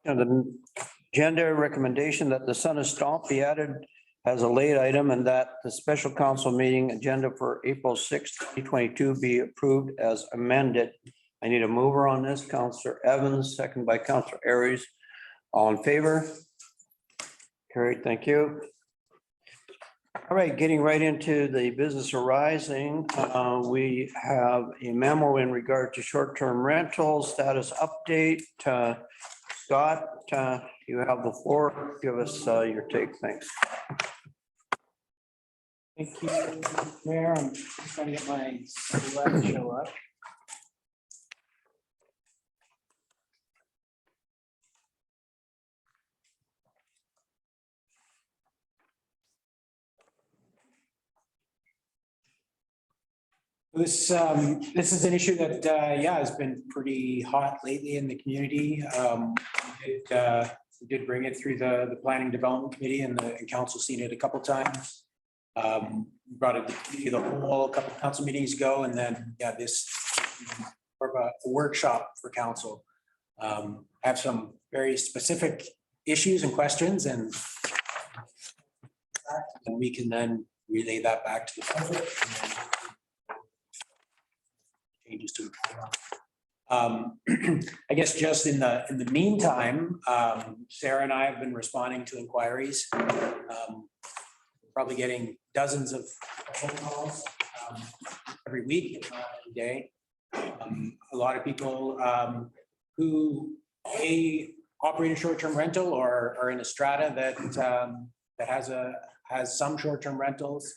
And the agenda recommendation that the Son of Stomp be added as a late item and that the special council meeting agenda for April 6th, 2022 be approved as amended. I need a mover on this. Councillor Evans, second by Councillor Aries. All in favor? Carried, thank you. All right, getting right into the business arising, we have a memo in regard to short-term rental status update. Scott, you have the floor. Give us your take. Thanks. Thank you, Mayor. I'm just trying to get my slideshow up. This is an issue that has been pretty hot lately in the community. We did bring it through the Planning Development Committee, and the council seen it a couple times. Brought it to the whole couple of council meetings ago, and then this more of a workshop for council. Have some very specific issues and questions, and we can then relay that back to the public. Changes to I guess just in the meantime, Sarah and I have been responding to inquiries, probably getting dozens of phone calls every week, if not every day. A lot of people who operate a short-term rental or are in a strata that has some short-term rentals.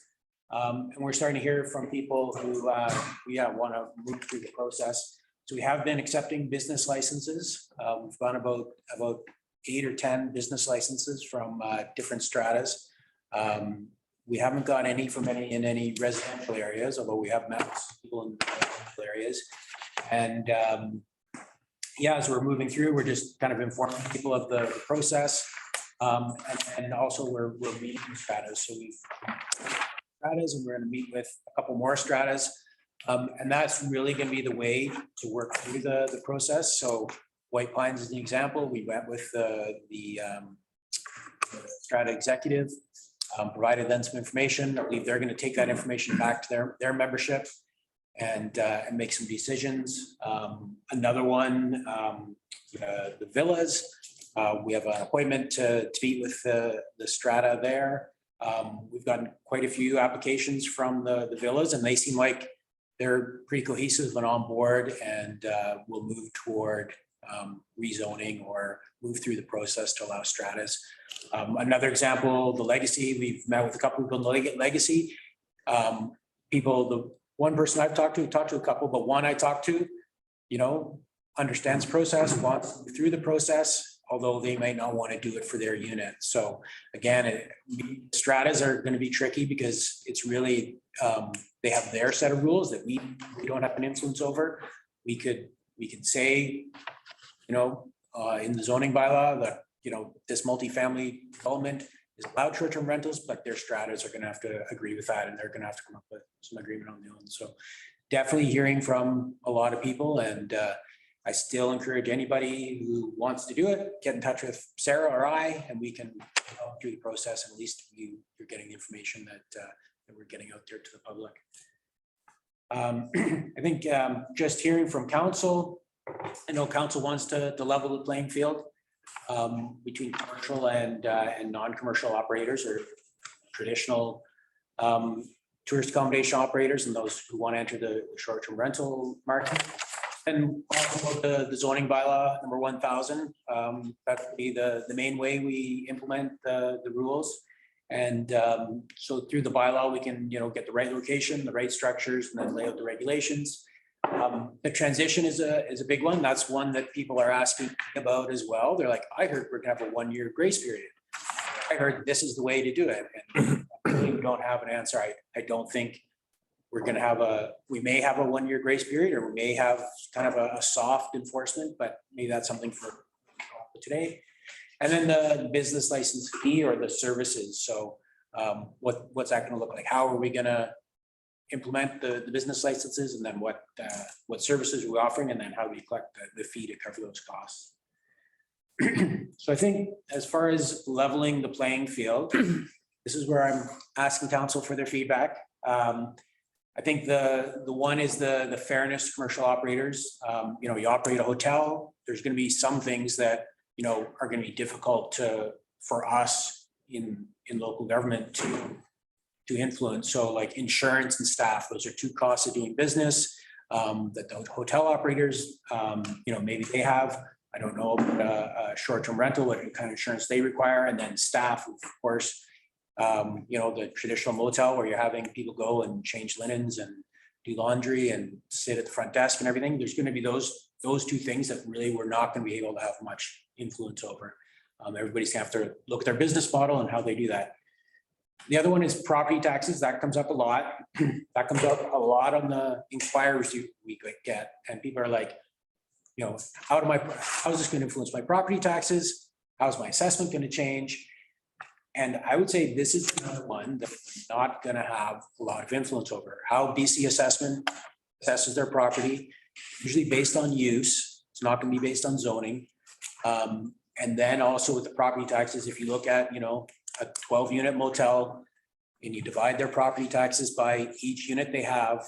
And we're starting to hear from people who want to move through the process. So we have been accepting business licenses. We've gone about 8 or 10 business licenses from different stratas. We haven't got any in any residential areas, although we have met people in residential areas. And as we're moving through, we're just kind of informing people of the process. And also we're meeting stratas. So we've stratas, and we're going to meet with a couple more stratas, and that's really going to be the way to work through the process. So White Pines is an example. We went with the strata executive, provided them some information. I believe they're going to take that information back to their membership and make some decisions. Another one, the villas. We have an appointment to meet with the strata there. We've gotten quite a few applications from the villas, and they seem like they're pretty cohesive and on board, and we'll move toward rezoning or move through the process to allow stratas. Another example, the Legacy. We've met with a couple of people in the Legacy. The one person I've talked to a couple, but one I talked to, understands the process, wants to move through the process, although they may not want to do it for their unit. So again, stratas are going to be tricky because it's really, they have their set of rules that we don't have an influence over. We could say, in the zoning bylaw that, this multifamily development is allowed short-term rentals, but their stratas are going to have to agree with that, and they're going to have to come up with some agreement on their own. So definitely hearing from a lot of people, and I still encourage anybody who wants to do it, get in touch with Sarah or I, and we can help through the process. And at least you're getting the information that we're getting out there to the public. I think just hearing from council, I know council wants to level the playing field between commercial and non-commercial operators, or traditional tourist accommodation operators, and those who want to enter the short-term rental market. And also the zoning bylaw number 1000. That would be the main way we implement the rules. And so through the bylaw, we can get the right location, the right structures, and then lay out the regulations. The transition is a big one. That's one that people are asking about as well. They're like, I heard we're gonna have a 1-year grace period. I heard this is the way to do it. And we don't have an answer. I don't think we're going to have we may have a 1-year grace period, or we may have kind of a soft enforcement, but maybe that's something for today. And then the business license fee, or the services. So what's that going to look like? How are we going to implement the business licenses, and then what services are we offering, and then how do we collect the fee to cover those costs? So I think as far as leveling the playing field, this is where I'm asking council for their feedback. I think the one is the fairness to commercial operators. You know, you operate a hotel, there's going to be some things that, you know, are going to be difficult for us in local government to influence. So like insurance and staff, those are two costs of doing business that the hotel operators, you know, maybe they have. I don't know about short-term rental, what kind of insurance they require, and then staff, of course. You know, the traditional motel where you're having people go and change linens and do laundry and sit at the front desk and everything. There's going to be those two things that really we're not going to be able to have much influence over. Everybody's going to have to look at their business model and how they do that. The other one is property taxes. That comes up a lot. That comes up a lot on the inquiries we get. And people are like, you know, how is this going to influence my property taxes? How's my assessment going to change? And I would say this is another one that we're not going to have a lot of influence over. How BC assessment assesses their property, usually based on use. It's not going to be based on zoning. And then also with the property taxes, if you look at, you know, a 12-unit motel and you divide their property taxes by each unit they have,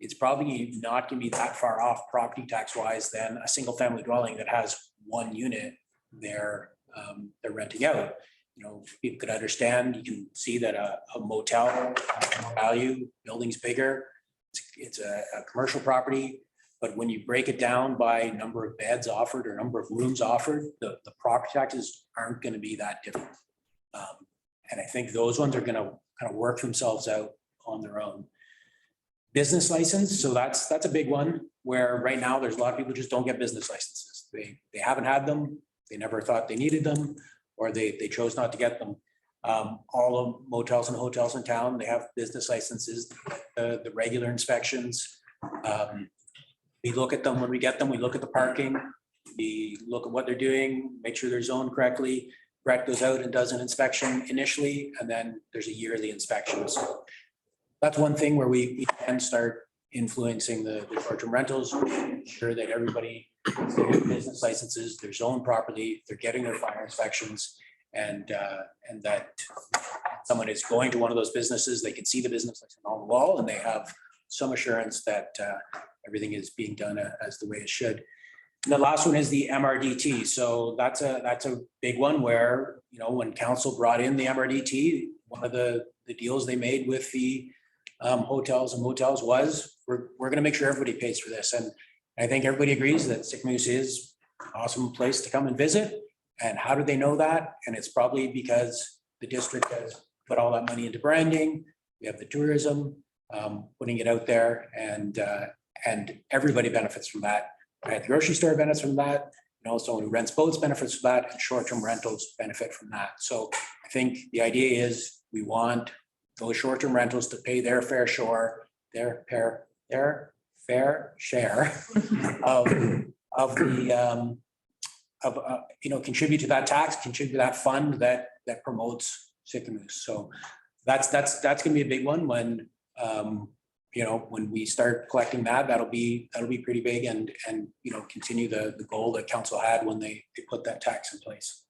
it's probably not going to be that far off property tax wise than a single family dwelling that has one unit they're renting out. You know, people could understand, you can see that a motel value, building's bigger, it's a commercial property, but when you break it down by number of beds offered or number of rooms offered, the property taxes aren't going to be that different. And I think those ones are going to kind of work themselves out on their own. Business license, so that's a big one where right now there's a lot of people just don't get business licenses. They haven't had them, they never thought they needed them, or they chose not to get them. All the motels and hotels in town, they have business licenses, the regular inspections. We look at them when we get them, we look at the parking, we look at what they're doing, make sure they're zoned correctly. Brett goes out and does an inspection initially, and then there's a yearly inspection. So that's one thing where we can start influencing the short-term rentals, ensure that everybody has their business licenses, they're zoned properly, they're getting their fire inspections, and that someone is going to one of those businesses, they can see the business license on the wall, and they have some assurance that everything is being done as the way it should. And the last one is the MRDT. So that's a big one where, you know, when council brought in the MRDT, one of the deals they made with the hotels and motels was we're going to make sure everybody pays for this. And I think everybody agrees that Sickmoose is an awesome place to come and visit. And how do they know that? And it's probably because the district has put all that money into branding. We have the tourism, putting it out there, and everybody benefits from that. The grocery store benefits from that, and also someone who rents boats benefits from that, and short-term rentals benefit from that. So I think the idea is we want those short-term rentals to pay their fair share of the you know, contribute to that tax, contribute to that fund that promotes Sickmoose. So that's going to be a big one when you know, when we start collecting that'll be pretty big, and you know, continue the goal that council had when they put that tax in place.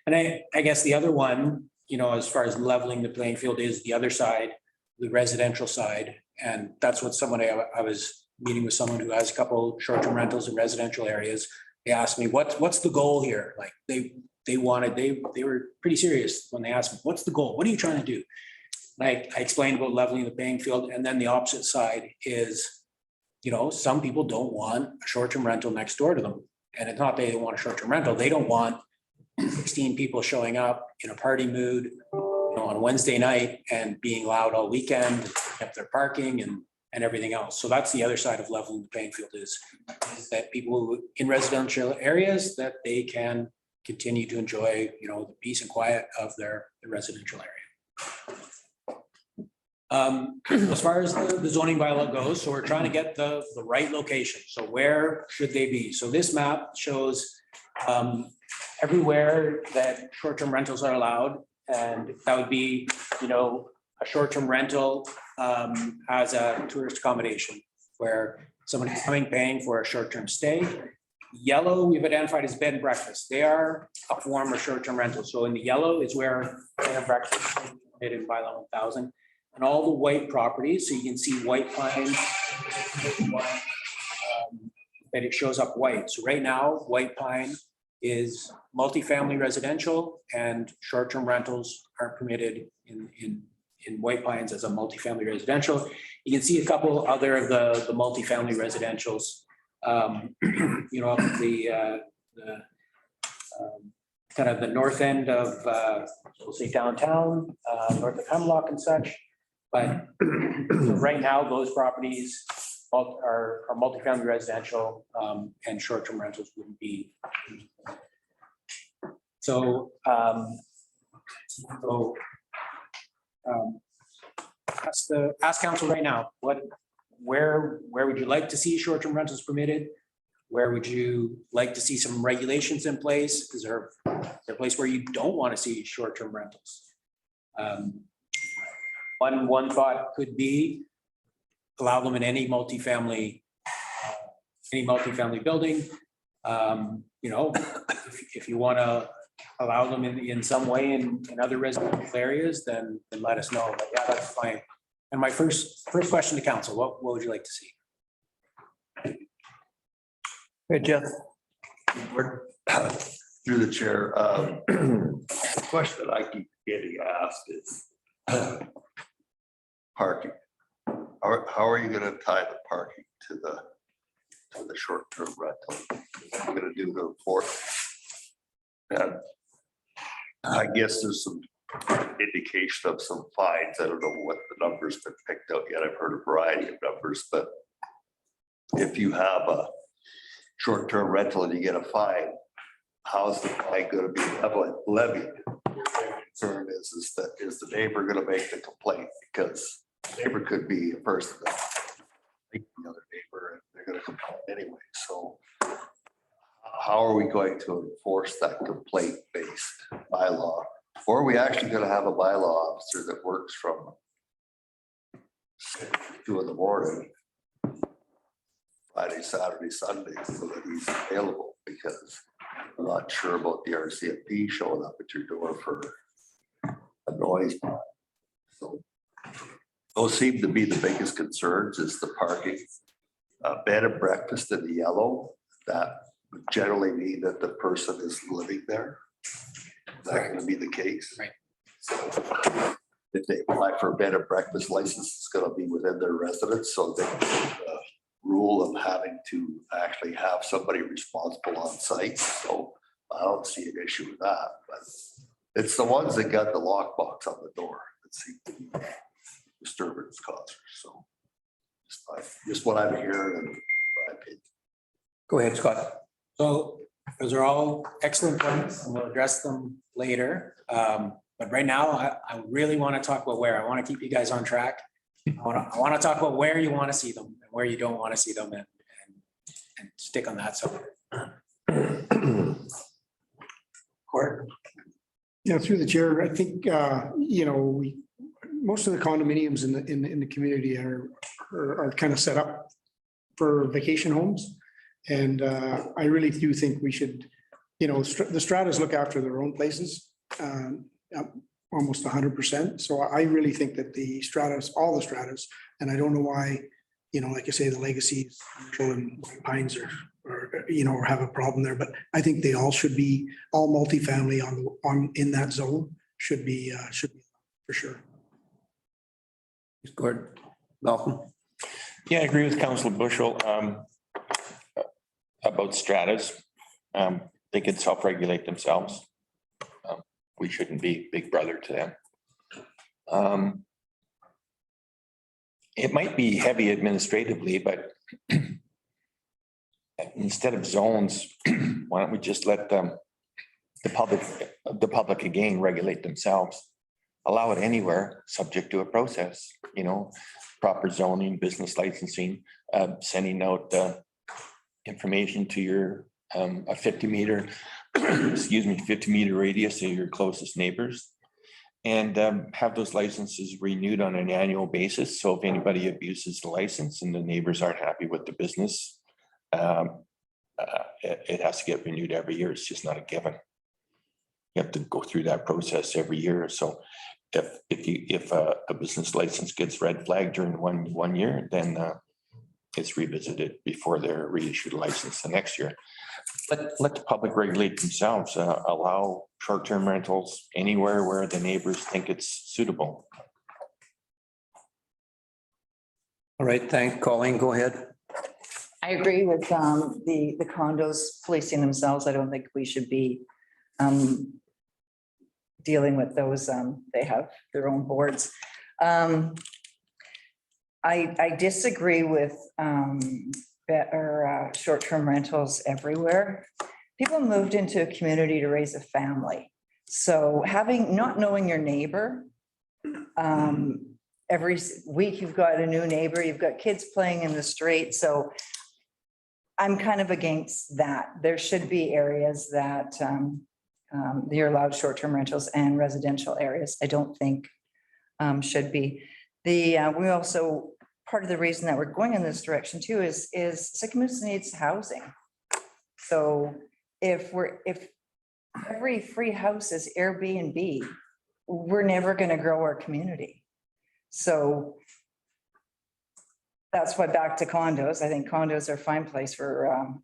And I guess the other one, you know, as far as leveling the playing field, is the other side, the residential side. And that's what I was meeting with someone who has a couple short-term rentals in residential areas. They asked me, what's the goal here? Like they were pretty serious when they asked me, what's the goal? What are you trying to do? I explained about leveling the playing field. And then the opposite side is, you know, some people don't want a short-term rental next door to them. And it's not they want a short-term rental. They don't want 16 people showing up in a party mood, you know, on Wednesday night and being loud all weekend, up their parking and everything else. So that's the other side of leveling the playing field is that people in residential areas, that they can continue to enjoy, you know, the peace and quiet of their residential area. As far as the zoning bylaw goes, so we're trying to get the right location. So where should they be? So this map shows everywhere that short-term rentals are allowed, and that would be, you know, a short-term rental as a tourist accommodation where someone is coming, paying for a short-term stay. Yellow, we've identified as bed and breakfast. They are a form of short-term rental. So in the yellow is where bed and breakfast is permitted by law 1,000. And all the white properties, so you can see White Pine, that it shows up white. So right now, White Pine is multifamily residential, and short-term rentals aren't permitted in White Pines as a multifamily residential. You can see a couple other of the multifamily residentials. You know, the kind of the north end of, we'll say downtown, north of Hemlock and such. But right now, those properties are multifamily residential, and short-term rentals wouldn't be. So, ask council right now, where would you like to see short-term rentals permitted? Where would you like to see some regulations in place? Is there a place where you don't want to see short-term rentals? One thought could be allow them in any multifamily building. You know, if you want to allow them in some way in other residential areas, then let us know. But yeah, that's fine. And my first question to council, what would you like to see? Hey, Jeff. Through the chair, the question that I keep getting asked is parking. How are you going to tie the parking to the short-term rental? What are you going to do to enforce? And I guess there's some indication of some fines. I don't know what the number's been picked out yet. I've heard a variety of numbers, but if you have a short-term rental and you get a fine, how's the fine going to be levied? The concern is the neighbor going to make the complaint? Because the neighbor could be a person that like the other neighbor and they're going to complain anyway. So how are we going to enforce that complaint-based bylaw? Or are we actually going to have a bylaw officer that works from 2 in the morning, Friday, Saturday, Sunday, so that he's available? Because I'm not sure about the RCMP showing up at your door for a noise. So those seem to be the biggest concerns, is the parking. Bed and breakfast in the yellow, that would generally mean that the person is living there. Is that going to be the case? Right. So if they apply for a bed and breakfast license, it's going to be within their residence. So the rule of having to actually have somebody responsible on site. So I don't see an issue with that, but it's the ones that got the lockbox on the door that seem to be disturbance causers. So just what I'm hearing in my opinion. Go ahead, Scott. So those are all excellent points, and we'll address them later. But right now, I really want to talk about where. I want to keep you guys on track. I want to talk about where you want to see them and where you don't want to see them, and stick on that. So, Court. Yeah, through the chair, I think you know, most of the condominiums in the community are kind of set up for vacation homes, and I really do think we should, you know, the stratas look after their own places almost 100%. So I really think that the stratas, all the stratas, and I don't know why, you know, like I say, the legacies and White Pines or you know, or have a problem there, but I think they all should be, all multifamily in that zone should be for sure. Gordon. Malcolm. Yeah, I agree with Councillor Bushel about stratas. They can self-regulate themselves. We shouldn't be big brother to them. It might be heavy administratively, but instead of zones, why don't we just let the public again regulate themselves? Allow it anywhere, subject to a process, you know, proper zoning, business licensing, sending out information to your a 50-meter, excuse me, 50-meter radius of your closest neighbors, and have those licenses renewed on an annual basis. So if anybody abuses the license and the neighbors aren't happy with the business, it has to get renewed every year. It's just not a given. You have to go through that process every year. So if a business license gets red flagged during one year, then it's revisited before they're reissued a license the next year. Let the public regulate themselves, allow short-term rentals anywhere where the neighbors think it's suitable. All right, thanks. Colleen, go ahead. I agree with the condos policing themselves. I don't think we should be dealing with those. They have their own boards. I disagree with short-term rentals everywhere. People moved into a community to raise a family. So not knowing your neighbor, every week you've got a new neighbor, you've got kids playing in the street. So I'm kind of against that. There should be areas that you're allowed short-term rentals, and residential areas I don't think should be. We also, part of the reason that we're going in this direction too is Sycamoose needs housing. So if every free house is Airbnb, we're never going to grow our community. So that's why, back to condos, I think condos are a fine place for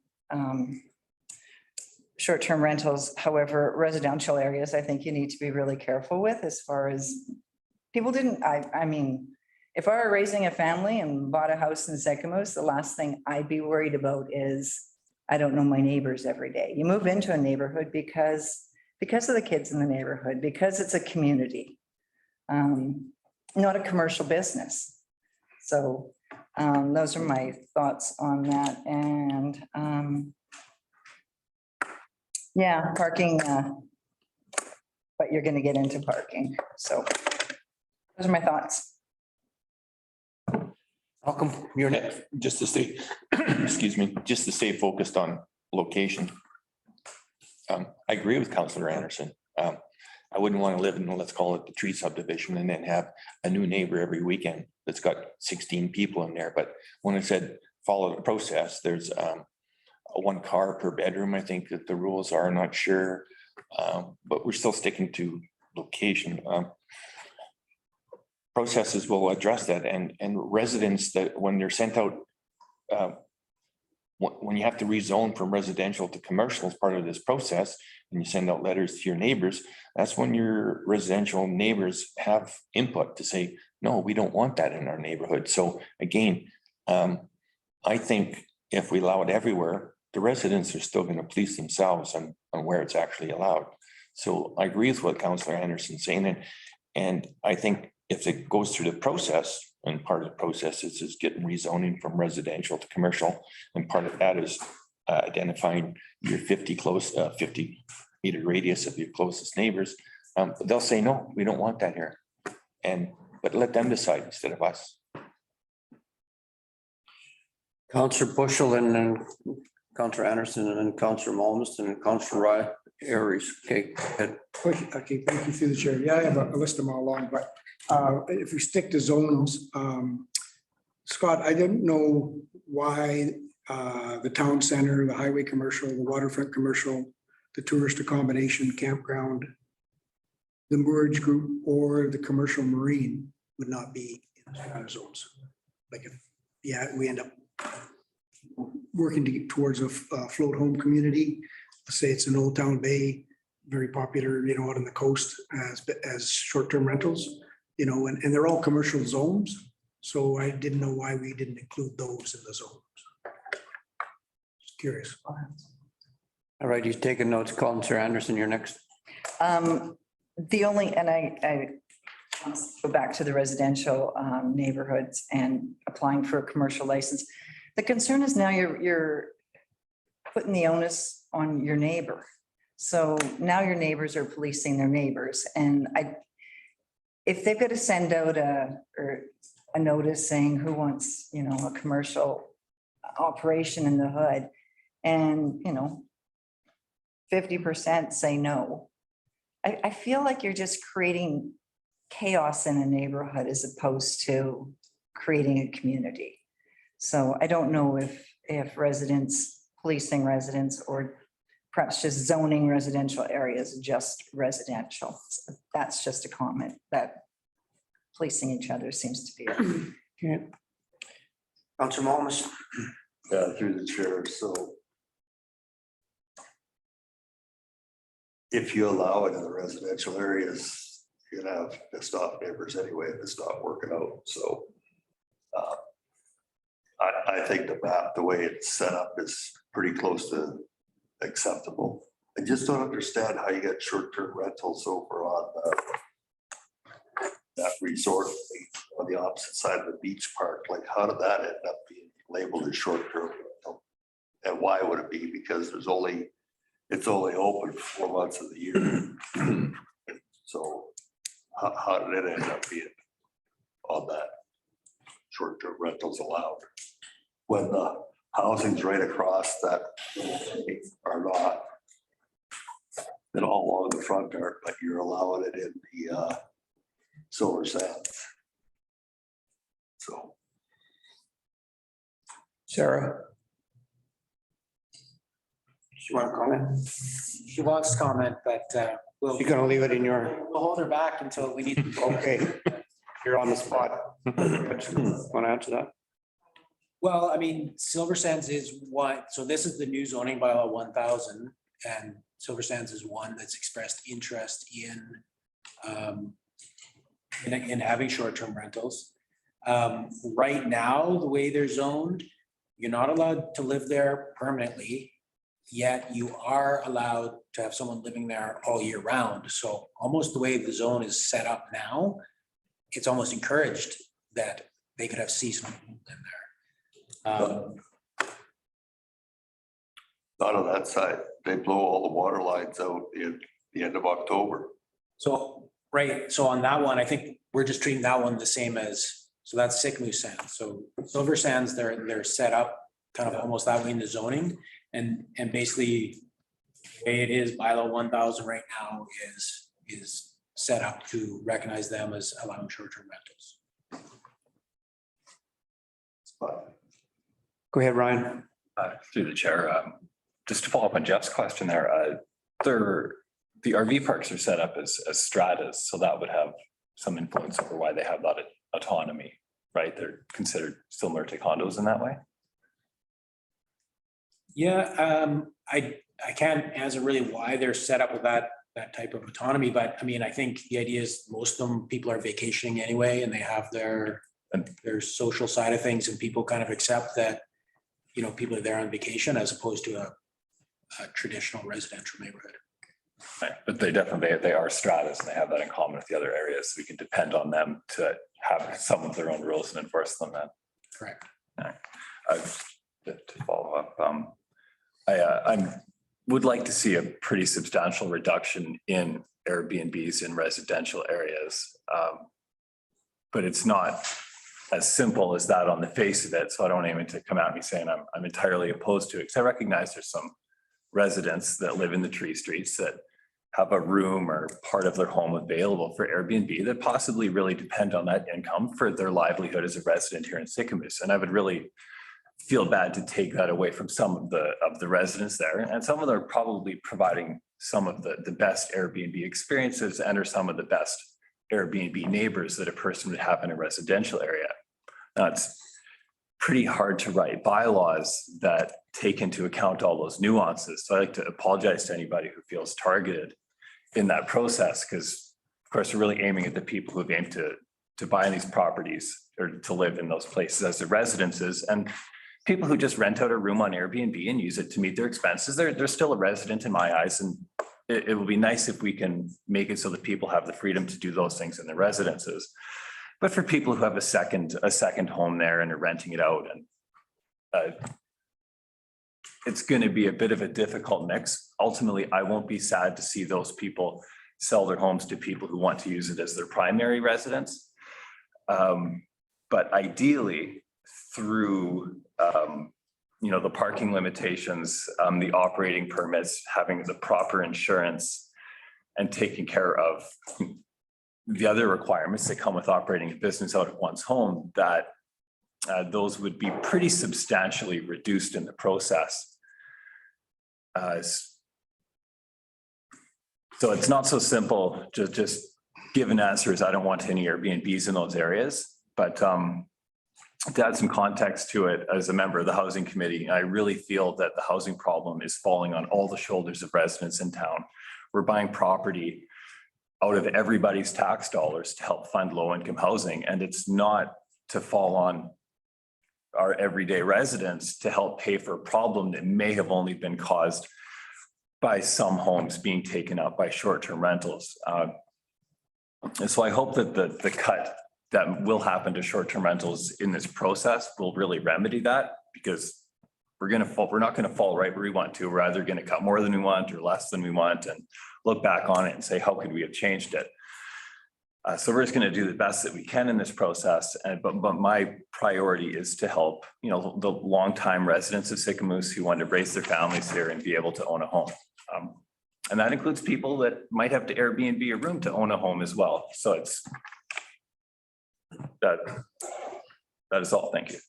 short-term rentals. However, residential areas, I think you need to be really careful with, as far as people didn't, I mean, if I were raising a family and bought a house in Sycamoose, the last thing I'd be worried about is I don't know my neighbors every day. You move into a neighborhood because of the kids in the neighborhood, because it's a community, not a commercial business. So those are my thoughts on that. And yeah, parking, but you're going to get into parking. So those are my thoughts. Welcome. You're next. Just to stay, excuse me, just to stay focused on location. I agree with Councillor Anderson. I wouldn't want to live in, let's call it the tree subdivision, and then have a new neighbor every weekend that's got 16 people in there. But when I said follow the process, there's one car per bedroom. I think that the rules are, not sure, but we're still sticking to location. Processes will address that, and residents that when they're sent out, when you have to rezone from residential to commercial as part of this process, and you send out letters to your neighbors, that's when your residential neighbors have input to say, no, we don't want that in our neighborhood. So again, I think if we allow it everywhere, the residents are still going to police themselves on where it's actually allowed. So I agree with what Councillor Anderson's saying, and I think if it goes through the process, and part of the process is getting rezoning from residential to commercial, and part of that is identifying your 50 meter radius of your closest neighbors, they'll say, no, we don't want that here. But let them decide instead of us. Councillor Bushel, and then Councillor Anderson, and then Councillor Malmston, and Councillor Aries. Okay, go ahead. Okay, thank you through the chair. Yeah, I have a list of them all along, but if we stick to zones, Scott, I didn't know why the town center, the highway commercial, the waterfront commercial, the tourist accommodation campground, the moorage group, or the commercial marine would not be in those kind of zones. Like if, yeah, we end up working to get towards a float home community. Let's say it's an Old Town Bay, very popular, out on the coast as short-term rentals, and they're all commercial zones. So I didn't know why we didn't include those in the zones. Just curious. All right, he's taking notes. Councillor Anderson, you're next. The only, and I go back to the residential neighborhoods and applying for a commercial license. The concern is now you're putting the onus on your neighbor. So now your neighbors are policing their neighbors. And if they've got to send out a notice saying who wants, a commercial operation in the hood, and, 50% say no, I feel like you're just creating chaos in a neighborhood as opposed to creating a community. So I don't know if residents policing residents or perhaps just zoning residential areas, just residential. So that's just a comment that policing each other seems to be. Okay. Councilor Momus. Yeah, through the chair, so. If you allow it in the residential areas, you're gonna have pissed off neighbors anyway, if it's not working out, so. I think the map, the way it's set up is pretty close to acceptable. I just don't understand how you get short-term rentals over on that resort on the opposite side of the beach park. Like, how did that end up being labeled as short-term rental? And why would it be? Because it's only open 4 months of the year. So how did it end up being on that short-term rentals allowed? When the housing's right across that are not. Then all along the front are, but you're allowing it in the Silver Sands. So. Sarah. You want to comment? She wants to comment, but we'll You're going to leave it in your, we'll hold her back until we need. okay. You're on the spot. Want to answer that? Well, I mean, Silver Sands is one, so this is the new zoning bylaw 1000, and Silver Sands is one that's expressed interest in having short-term rentals. Right now, the way they're zoned, you're not allowed to live there permanently, yet you are allowed to have someone living there all year round. So almost the way the zone is set up now, it's almost encouraged that they could have seasonal people in there. Not on that side. They blow all the water lines out in the end of October. So, right, so on that one, I think we're just treating that one the same as, so that's Sickmoo Sands. So Silver Sands, they're set up kind of almost that way in the zoning. And basically, the way it is, bylaw 1000 right now is set up to recognize them as allowing short-term rentals. But Go ahead, Ryan. Through the chair, just to follow up on Jeff's question there, the RV parks are set up as stratas, so that would have some influence over why they have that autonomy, right? They're considered similar to condos in that way. Yeah, I can't answer really why they're set up with that type of autonomy, but I mean, I think the idea is most of them, people are vacationing anyway, and they have their social side of things, and people kind of accept that, you know, people are there on vacation as opposed to a traditional residential neighborhood. Right. But they are stratas, and they have that in common with the other areas. So we can depend on them to have some of their own rules and enforce them then. Correct. To follow up, I would like to see a pretty substantial reduction in Airbnbs in residential areas. But it's not as simple as that on the face of it. So I don't want anyone to come at me saying I'm entirely opposed to it, because I recognize there's some residents that live in the tree streets that have a room or part of their home available for Airbnb that possibly really depend on that income for their livelihood as a resident here in Sicamous. And I would really feel bad to take that away from some of the residents there. And some of them are probably providing some of the best Airbnb experiences and are some of the best Airbnb neighbors that a person would have in a residential area. Now, it's pretty hard to write bylaws that take into account all those nuances. So I'd like to apologize to anybody who feels targeted in that process, because of course we're really aiming at the people who've aimed to buy in these properties or to live in those places as their residences, and people who just rent out a room on Airbnb and use it to meet their expenses. They're still a resident in my eyes, and it will be nice if we can make it so that people have the freedom to do those things in their residences. But for people who have a second home there and are renting it out, and it's going to be a bit of a difficult mix. Ultimately, I won't be sad to see those people sell their homes to people who want to use it as their primary residence. But ideally, through the parking limitations, the operating permits, having the proper insurance, and taking care of the other requirements that come with operating a business out of one's home, that those would be pretty substantially reduced in the process. So it's not so simple, just given answers. I don't want any Airbnbs in those areas, but to add some context to it, as a member of the housing committee, I really feel that the housing problem is falling on all the shoulders of residents in town. We're buying property out of everybody's tax dollars to help fund low-income housing, and it's not to fall on our everyday residents to help pay for a problem that may have only been caused by some homes being taken up by short-term rentals. And so I hope that the cut that will happen to short-term rentals in this process will really remedy that, because we're not gonna fall right where we want to. We're either gonna cut more than we want or less than we want and look back on it and say, how could we have changed it? So we're just gonna do the best that we can in this process. But my priority is to help, the longtime residents of Sicamous who want to raise their families here and be able to own a home. And that includes people that might have to Airbnb a room to own a home as well. So it's that is all. Thank you.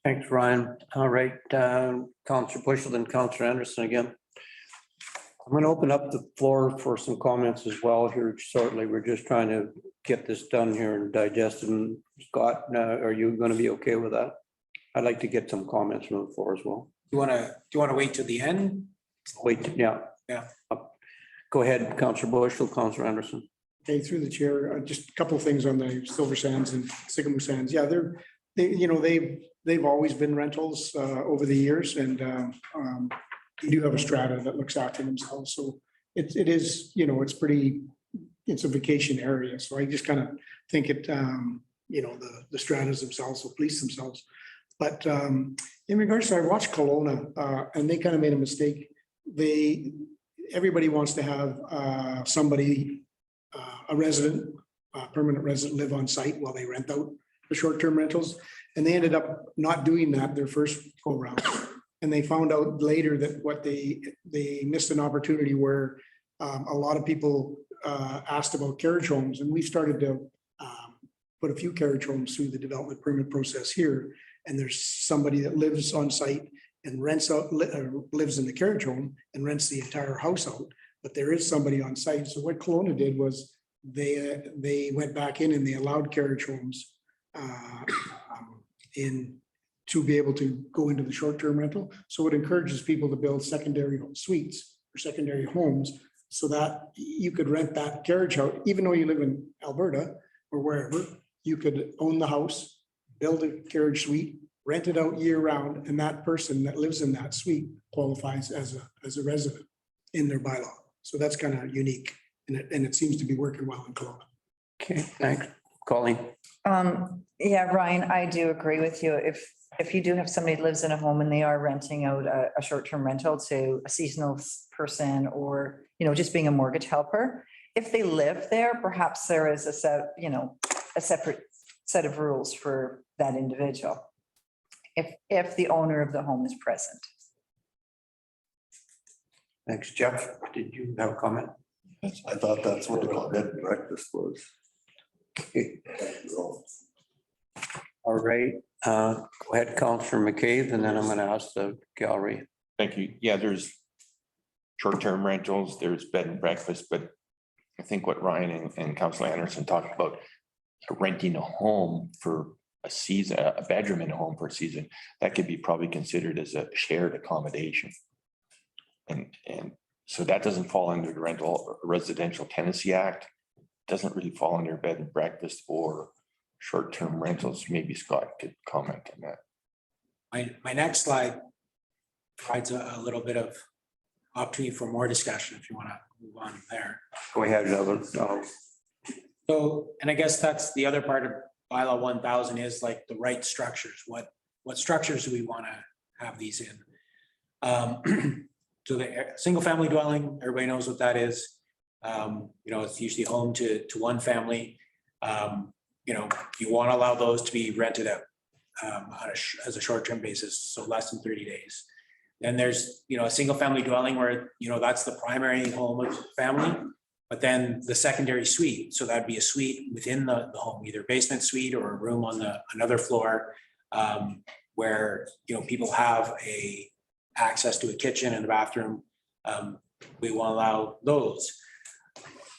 Thanks, Ryan. All right, Counselor Bushel and Counselor Anderson again. I'm going to open up the floor for some comments as well here shortly. We're just trying to get this done here and digest them. Scott, are you going to be okay with that? I'd like to get some comments from the floor as well. Do you want to wait till the end? Wait, yeah. Yeah. Go ahead, Counselor Bushel, Counselor Anderson. Okay, through the chair, just a couple of things on the Silver Sands and Sycamore Sands. Yeah, they've always been rentals over the years, and you do have a strata that looks after themselves. So it is, it's a vacation area. So I just kind of think it, the stratas themselves will police themselves. But in regards to, I watched Kelowna and they kind of made a mistake. Everybody wants to have somebody, a resident, a permanent resident live on site while they rent out the short-term rentals. And they ended up not doing that their first go round. And they found out later that what they missed an opportunity where a lot of people asked about carriage homes, and we started to put a few carriage homes through the development permit process here. And there's somebody that lives on site and rents out, lives in the carriage home and rents the entire house out. But there is somebody on site. So what Kelowna did was they went back in and they allowed carriage homes in to be able to go into the short-term rental. So it encourages people to build secondary suites or secondary homes so that you could rent that carriage out, even though you live in Alberta or wherever, you could own the house, build a carriage suite, rent it out year round, and that person that lives in that suite qualifies as a resident in their bylaw. So that's kind of unique, and it seems to be working well in Kelowna. Okay, thanks. Colleen. Yeah, Ryan, I do agree with you. If you do have somebody that lives in a home and they are renting out a short-term rental to a seasonal person or, just being a mortgage helper, if they live there, perhaps there is a separate set of rules for that individual. If the owner of the home is present. Thanks, Jeff. Did you have a comment? I thought that's what a bed and breakfast was. Okay. All right, go ahead, Counselor McCabe, and then I'm going to ask the gallery. Thank you. Yeah, there's short-term rentals, there's bed and breakfast, but I think what Ryan and Councilor Anderson talked about, renting a home for a season, a bedroom in a home for a season, that could be probably considered as a shared accommodation. And so that doesn't fall under the Rental Residential Tenancy Act, doesn't really fall under bed and breakfast or short-term rentals. Maybe Scott could comment on that. My next slide provides a little bit of opportunity for more discussion if you want to move on there. Go ahead. So, and I guess that's the other part of bylaw 1000 is like the right structures. What structures do we want to have these in? So the single family dwelling, everybody knows what that is. It's usually home to one family. You want to allow those to be rented out as a short-term basis, so less than 30 days. Then there's, a single family dwelling where, that's the primary home of the family, but then the secondary suite. So that'd be a suite within the home, either basement suite or a room on another floor where, people have a access to a kitchen and a bathroom, we won't allow those.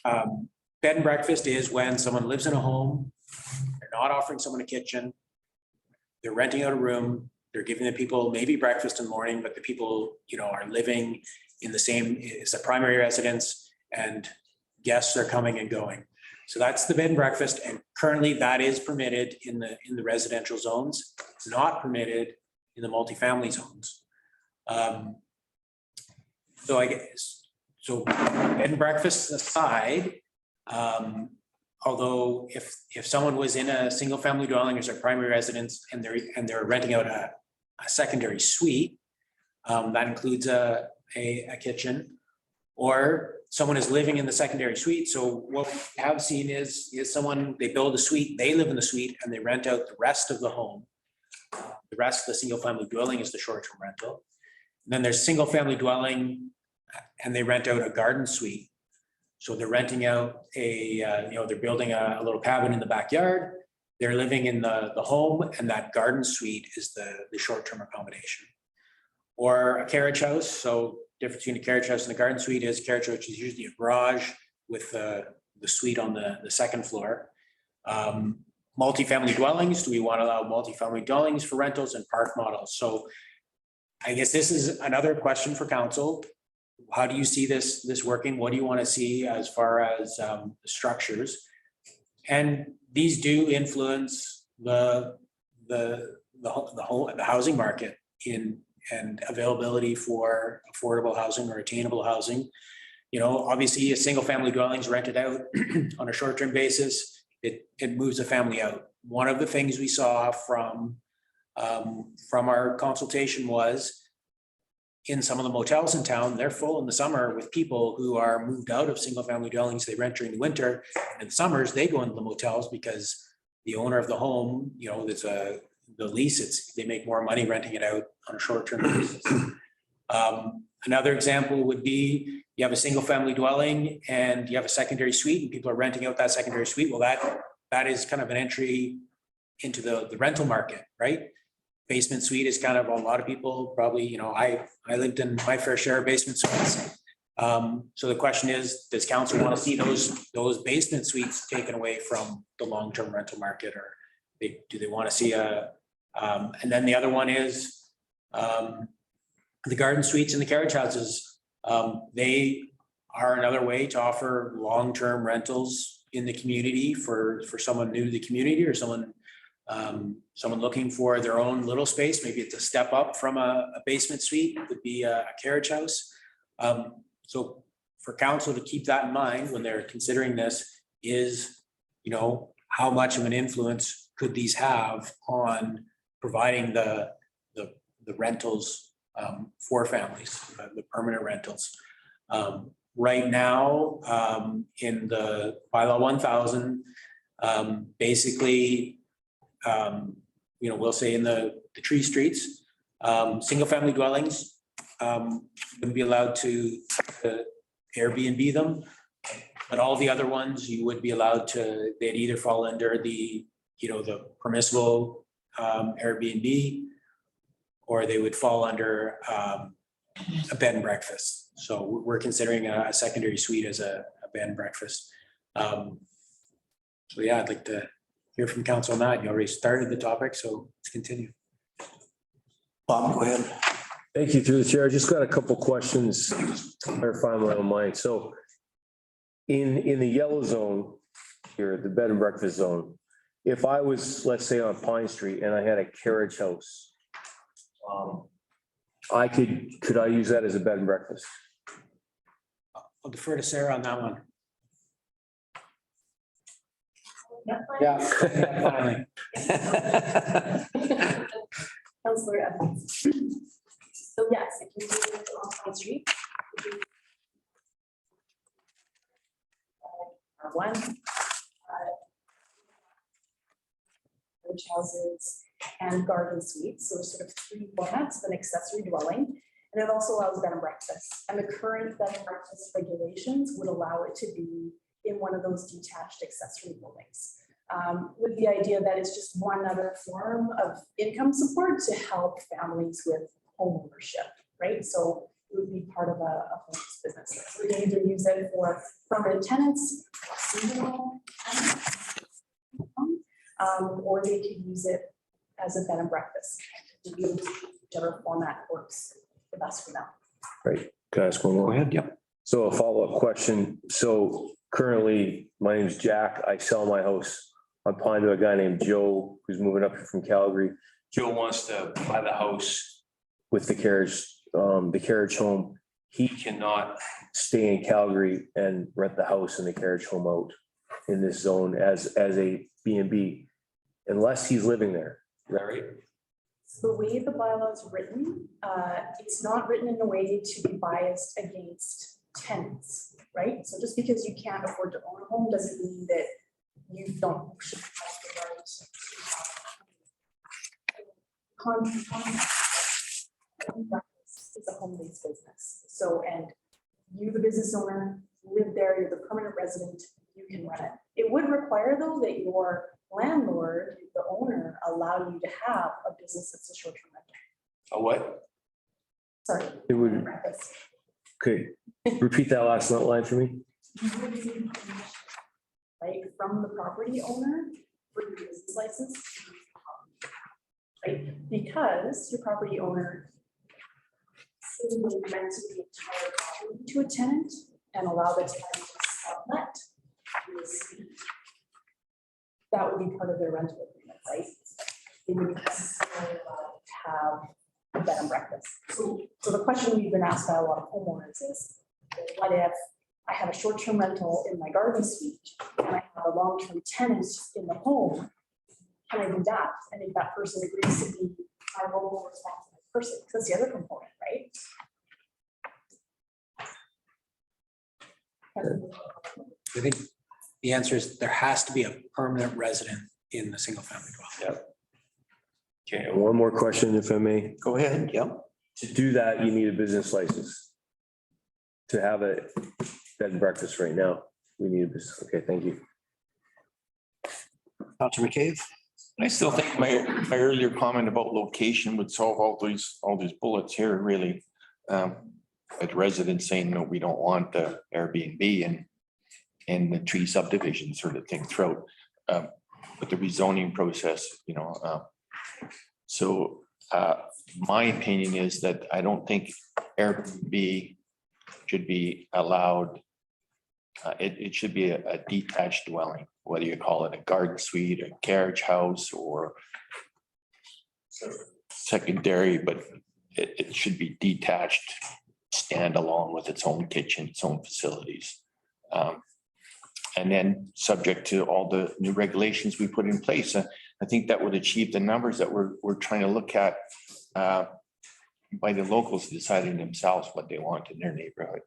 Bed and breakfast is when someone lives in a home, they're not offering someone a kitchen, they're renting out a room, they're giving the people maybe breakfast in the morning, but the people, are living in the same, it's a primary residence and guests are coming and going. So that's the bed and breakfast. And currently that is permitted in the residential zones. It's not permitted in the multifamily zones. So I guess, bed and breakfast aside, although if someone was in a single family dwelling as their primary residence and they're renting out a secondary suite, that includes a kitchen, or someone is living in the secondary suite. So what we have seen is someone, they build a suite, they live in the suite and they rent out the rest of the home. The rest of the single family dwelling is the short-term rental. And then there's single family dwelling and they rent out a garden suite. So they're renting out they're building a little cabin in the backyard. They're living in the home and that garden suite is the short-term accommodation. Or a carriage house. So difference between a carriage house and a garden suite is carriage house is usually a garage with the suite on the second floor. Multifamily dwellings, do we want to allow multifamily dwellings for rentals and park models? So I guess this is another question for council. How do you see this working? What do you want to see as far as the structures? And these do influence the housing market and availability for affordable housing or attainable housing. Obviously a single family dwelling is rented out on a short-term basis. It moves a family out. One of the things we saw from our consultation was in some of the motels in town, they're full in the summer with people who are moved out of single family dwellings. They rent during the winter. In the summers, they go into the motels because the owner of the home, there's the lease, they make more money renting it out on a short-term basis. Another example would be you have a single family dwelling and you have a secondary suite and people are renting out that secondary suite. Well, that is kind of an entry into the rental market, right? Basement suite is kind of a lot of people probably, I lived in my fair share of basement suites. So the question is, does council want to see those basement suites taken away from the long-term rental market, or do they want to see and then the other one is the garden suites and the carriage houses. They are another way to offer long-term rentals in the community for someone new to the community or someone looking for their own little space. Maybe it's a step up from a basement suite, it would be a carriage house. So for council to keep that in mind when they're considering this is, how much of an influence could these have on providing the rentals for families, the permanent rentals. Right now, in the bylaw 1000, basically, we'll say in the tree streets, single family dwellings wouldn't be allowed to Airbnb them, but all the other ones you would be allowed to, they'd either fall under the permissible Airbnb, or they would fall under a bed and breakfast. So we're considering a secondary suite as a bed and breakfast. So yeah, I'd like to hear from council on that. You already started the topic, so let's continue. Bob, go ahead. Thank you, through the chair. I just got a couple questions to clarify my own mind. So in the yellow zone here, the bed and breakfast zone, if I was, let's say on Pine Street and I had a carriage house, could I use that as a bed and breakfast? I'll defer to Sarah on that one. Yeah. Finally. Councillor Evans. So yes, if you do it on Pine Street. One. Carriage houses and garden suites, so sort of three formats of an accessory dwelling. And it also allows bed and breakfast. And the current bed and breakfast regulations would allow it to be in one of those detached accessory buildings. With the idea that it's just one other form of income support to help families with home ownership, right? So it would be part of a home's business. So we can either use it for permanent tenants, seasonal, or they could use it as a bed and breakfast. Whichever format works the best for them. Right. Can I ask one more? Go ahead, yep. So a follow-up question. So currently, my name is Jack. I sell my house. I'm applying to a guy named Joe who's moving up here from Calgary. Joe wants to buy the house with the carriage home. He cannot stay in Calgary and rent the house and the carriage home out in this zone as a B and B unless he's living there. Is that right? So the way the bylaw is written, it's not written in a way to be biased against tenants, right? So just because you can't afford to own a home doesn't mean that you don't should have the right to it's a home-based business. So, and you, the business owner, live there, you're the permanent resident, you can run it. It would require though that your landlord, the owner, allow you to have a business that's a short-term rental. A what? Sorry. It would, Breakfast. okay, repeat that last line for me. Right, from the property owner for your business license. Right, because your property owner simply rents the entire property to a tenant and allow the tenant to sublet. That would be part of their rental agreement, right? They wouldn't necessarily allow to have a bed and breakfast. So the question we've been asked by a lot of homeowners is, what if I have a short-term rental in my garden suite and I have a long-term tenant in the home? Can I do that? And if that person agrees to be my local responsible person, because that's the other component, right? I think the answer is there has to be a permanent resident in the single family dwelling. Okay, and one more question, if I may. Go ahead, yep. To do that, you need a business license. To have a bed and breakfast right now, we need a business. Okay, thank you. Councilor McCabe? I still think my earlier comment about location would solve all these bullets here, really. With residents saying, no, we don't want the Airbnb and the tree subdivision sort of thing throughout. With the rezoning process, you know. My opinion is that I don't think Airbnb should be allowed. It should be a detached dwelling, whether you call it a garden suite, a carriage house, or secondary, but it should be detached, standalone with its own kitchen, its own facilities. And then subject to all the new regulations we put in place. I think that would achieve the numbers that we're trying to look at by the locals deciding themselves what they want in their neighborhood.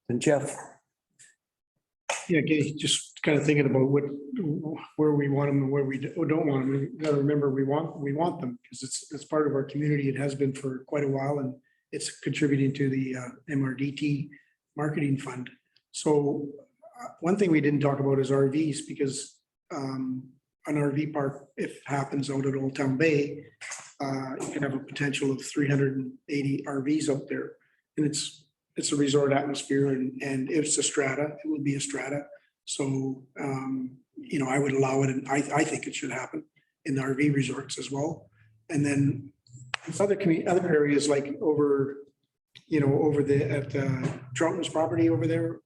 And Jeff? Yeah, okay, just kind of thinking about where we want them and where we don't want them. We gotta remember, we want them because it's part of our community. It has been for quite a while and it's contributing to the MRDT marketing fund. So one thing we didn't talk about is RVs because an RV park, if it happens out at Old Town Bay, you can have a potential of 380 RVs out there. And it's a resort atmosphere and it's a strata, it would be a strata. So, you know, I would allow it and I think it should happen in the RV resorts as well. And then other areas like over at Trouton's property over there,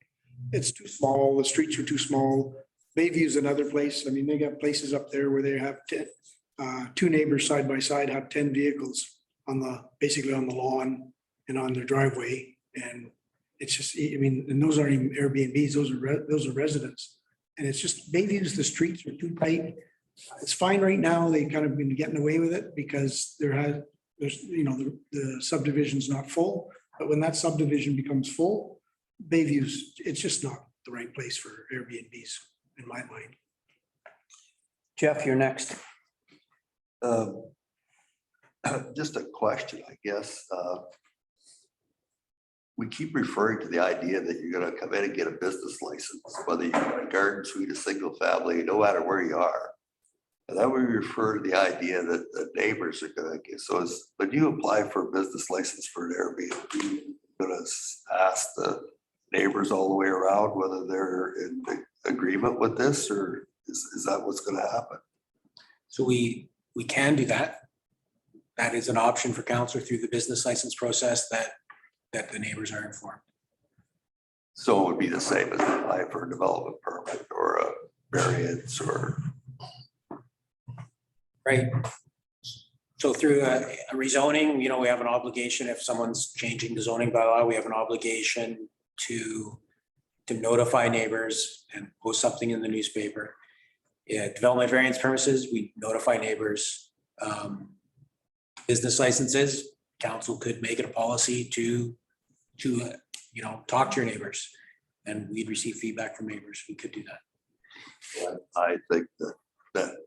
it's too small, the streets are too small. Bayview's another place. I mean, they got places up there where they have 2 neighbors side by side have 10 vehicles basically on the lawn and on their driveway. And it's just, I mean, and those aren't even Airbnbs, those are residents. And it's just, Bayview's, the streets are too tight. It's fine right now. They kind of been getting away with it because there's, you know, the subdivision's not full. But when that subdivision becomes full, Bayview's, it's just not the right place for Airbnbs in my mind. Jeff, you're next. Just a question, I guess. We keep referring to the idea that you're gonna come in and get a business license, whether you're a garden suite, a single family, no matter where you are. And then we refer to the idea that the neighbors are gonna get, so is, when you apply for a business license for an Airbnb, you're gonna ask the neighbors all the way around whether they're in agreement with this, or is that what's gonna happen? So we can do that. That is an option for council through the business license process that the neighbors are informed. So it would be the same as applying for a development permit or a variance or. Right. So through a rezoning, we have an obligation, if someone's changing the zoning bylaw, we have an obligation to notify neighbors and post something in the newspaper. Yeah, development variance premises, we notify neighbors. Business licenses, council could make it a policy to talk to your neighbors. And we'd receive feedback from neighbors. We could do that. I think that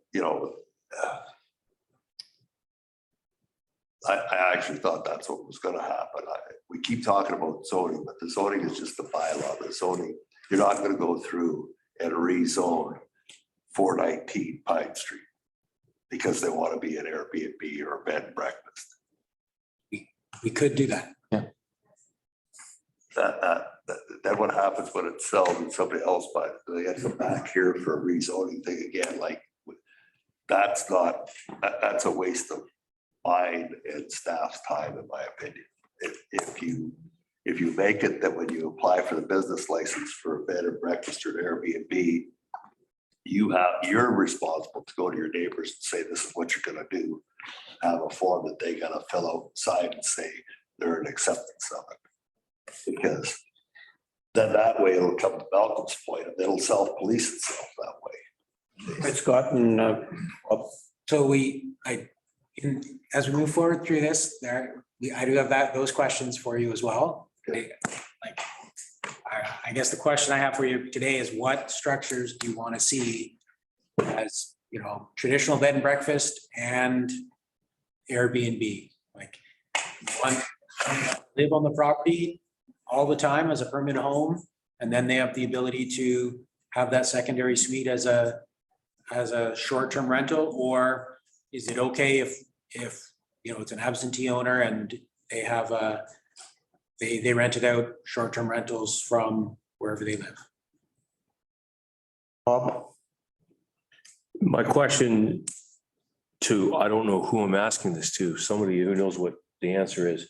I actually thought that's what was gonna happen. We keep talking about zoning, but the zoning is just the bylaw. The zoning, you're not gonna go through and rezone 419 Pine Street because they want to be an Airbnb or a bed and breakfast. We could do that. Then what happens when it's sold and somebody else buys it? They have to come back here for a rezoning thing again. Like, that's a waste of mine and staff's time, in my opinion. If you make it that when you apply for the business license for a bed and breakfast or an Airbnb, you're responsible to go to your neighbors and say, this is what you're gonna do. Have a form that they gotta fill out, sign, and say they're an acceptance of it. Because then that way it'll come to Malcolm's point, and it'll self-police itself that way. It's gotten, So as we move forward through this, I do have those questions for you as well. Like, I guess the question I have for you today is, what structures do you want to see as, traditional bed and breakfast and Airbnb? Like, one, live on the property all the time as a permanent home, and then they have the ability to have that secondary suite as a short-term rental? Or is it okay if it's an absentee owner and they have they rented out short-term rentals from wherever they live? Bob, My question I don't know who I'm asking this to, somebody who knows what the answer is.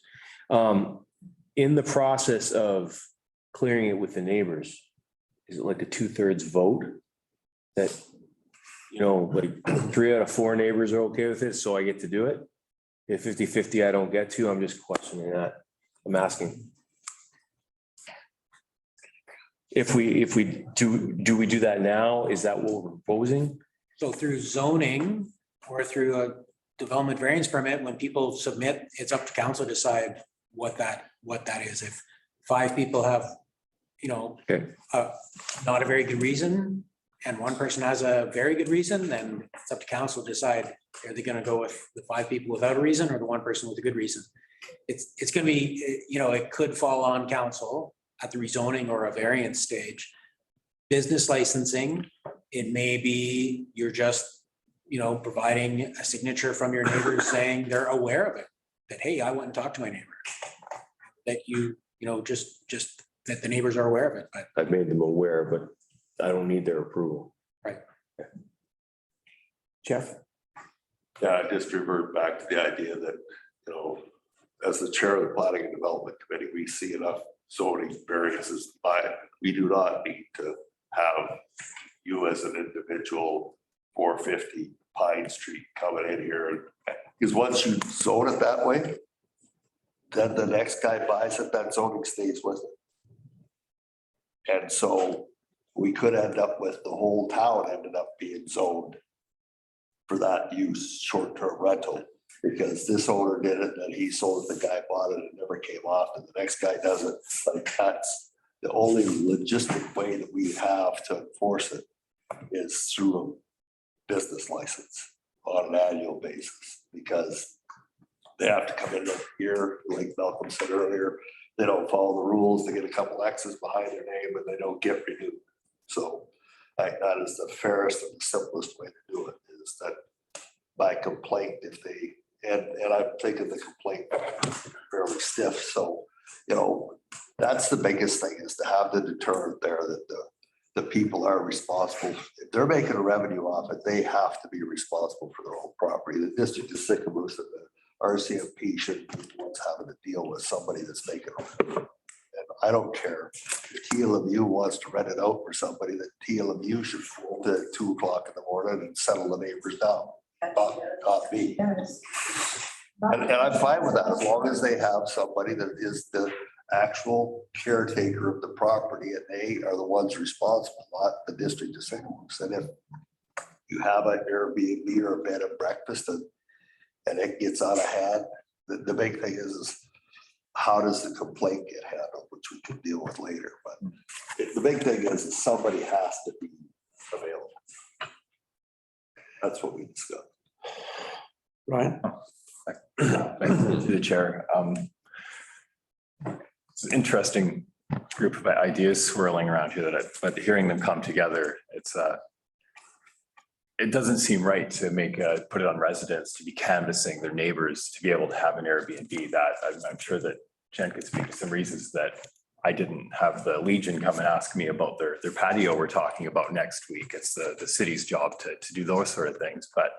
In the process of clearing it with the neighbors, is it like a 2/3 vote? That, like 3 out of 4 neighbors are okay with it, so I get to do it? If 50-50 I don't get to, I'm just questioning that. I'm asking. If we do we do that now? Is that what we're proposing? So through zoning or through a development variance permit, when people submit, it's up to council to decide what that is. If 5 people have, Okay. not a very good reason, and one person has a very good reason, then it's up to council to decide, are they gonna go with the 5 people without a reason or the one person with a good reason? It's gonna be, it could fall on council at the rezoning or a variance stage. Business licensing, it may be you're just, providing a signature from your neighbors saying they're aware of it. That, hey, I went and talked to my neighbor. That just that the neighbors are aware of it, but. I've made them aware, but I don't need their approval. Right. Jeff? Yeah, I just revert back to the idea that, as the chair of the planning and development committee, we see enough zoning variances. We do not need to have you as an individual 450 Pine Street coming in here. Because once you zone it that way, then the next guy buys it, that zoning stays with it. And so we could end up with the whole town ended up being zoned for that use, short-term rental, because this owner did it, and he sold it, the guy bought it, it never came off, and the next guy does it. Like, that's the only logistic way that we have to enforce it is through a business license on an annual basis, because they have to come in every year, like Malcolm said earlier. They don't follow the rules, they get a couple X's behind their name and they don't get renewed. So that is the fairest and the simplest way to do it, is that by complaint, if they, and I'm thinking the complaint fairly stiff, so, you know, that's the biggest thing, is to have the deterrent there that the people are responsible. If they're making a revenue off it, they have to be responsible for their own property. The district is sick of most of the RCMP should be the ones having to deal with somebody that's making a revenue. And I don't care if TLMU wants to rent it out for somebody, that TLMU should fold at 2 o'clock in the morning and settle the neighbors down. Not me. And I'm fine with that, as long as they have somebody that is the actual caretaker of the property and they are the ones responsible, not the district of St. Louis. And if you have an Airbnb or a bed and breakfast and it gets out of hand, the big thing is how does the complaint get handled, which we can deal with later. But the big thing is somebody has to be available. That's what we discussed. Ryan? To the chair. It's an interesting group of ideas swirling around here but hearing them come together, it doesn't seem right to put it on residents to be canvassing their neighbors to be able to have an Airbnb. That I'm sure that Jen could speak to some reasons that I didn't have the Legion come and ask me about their patio we're talking about next week. It's the city's job to do those sort of things. But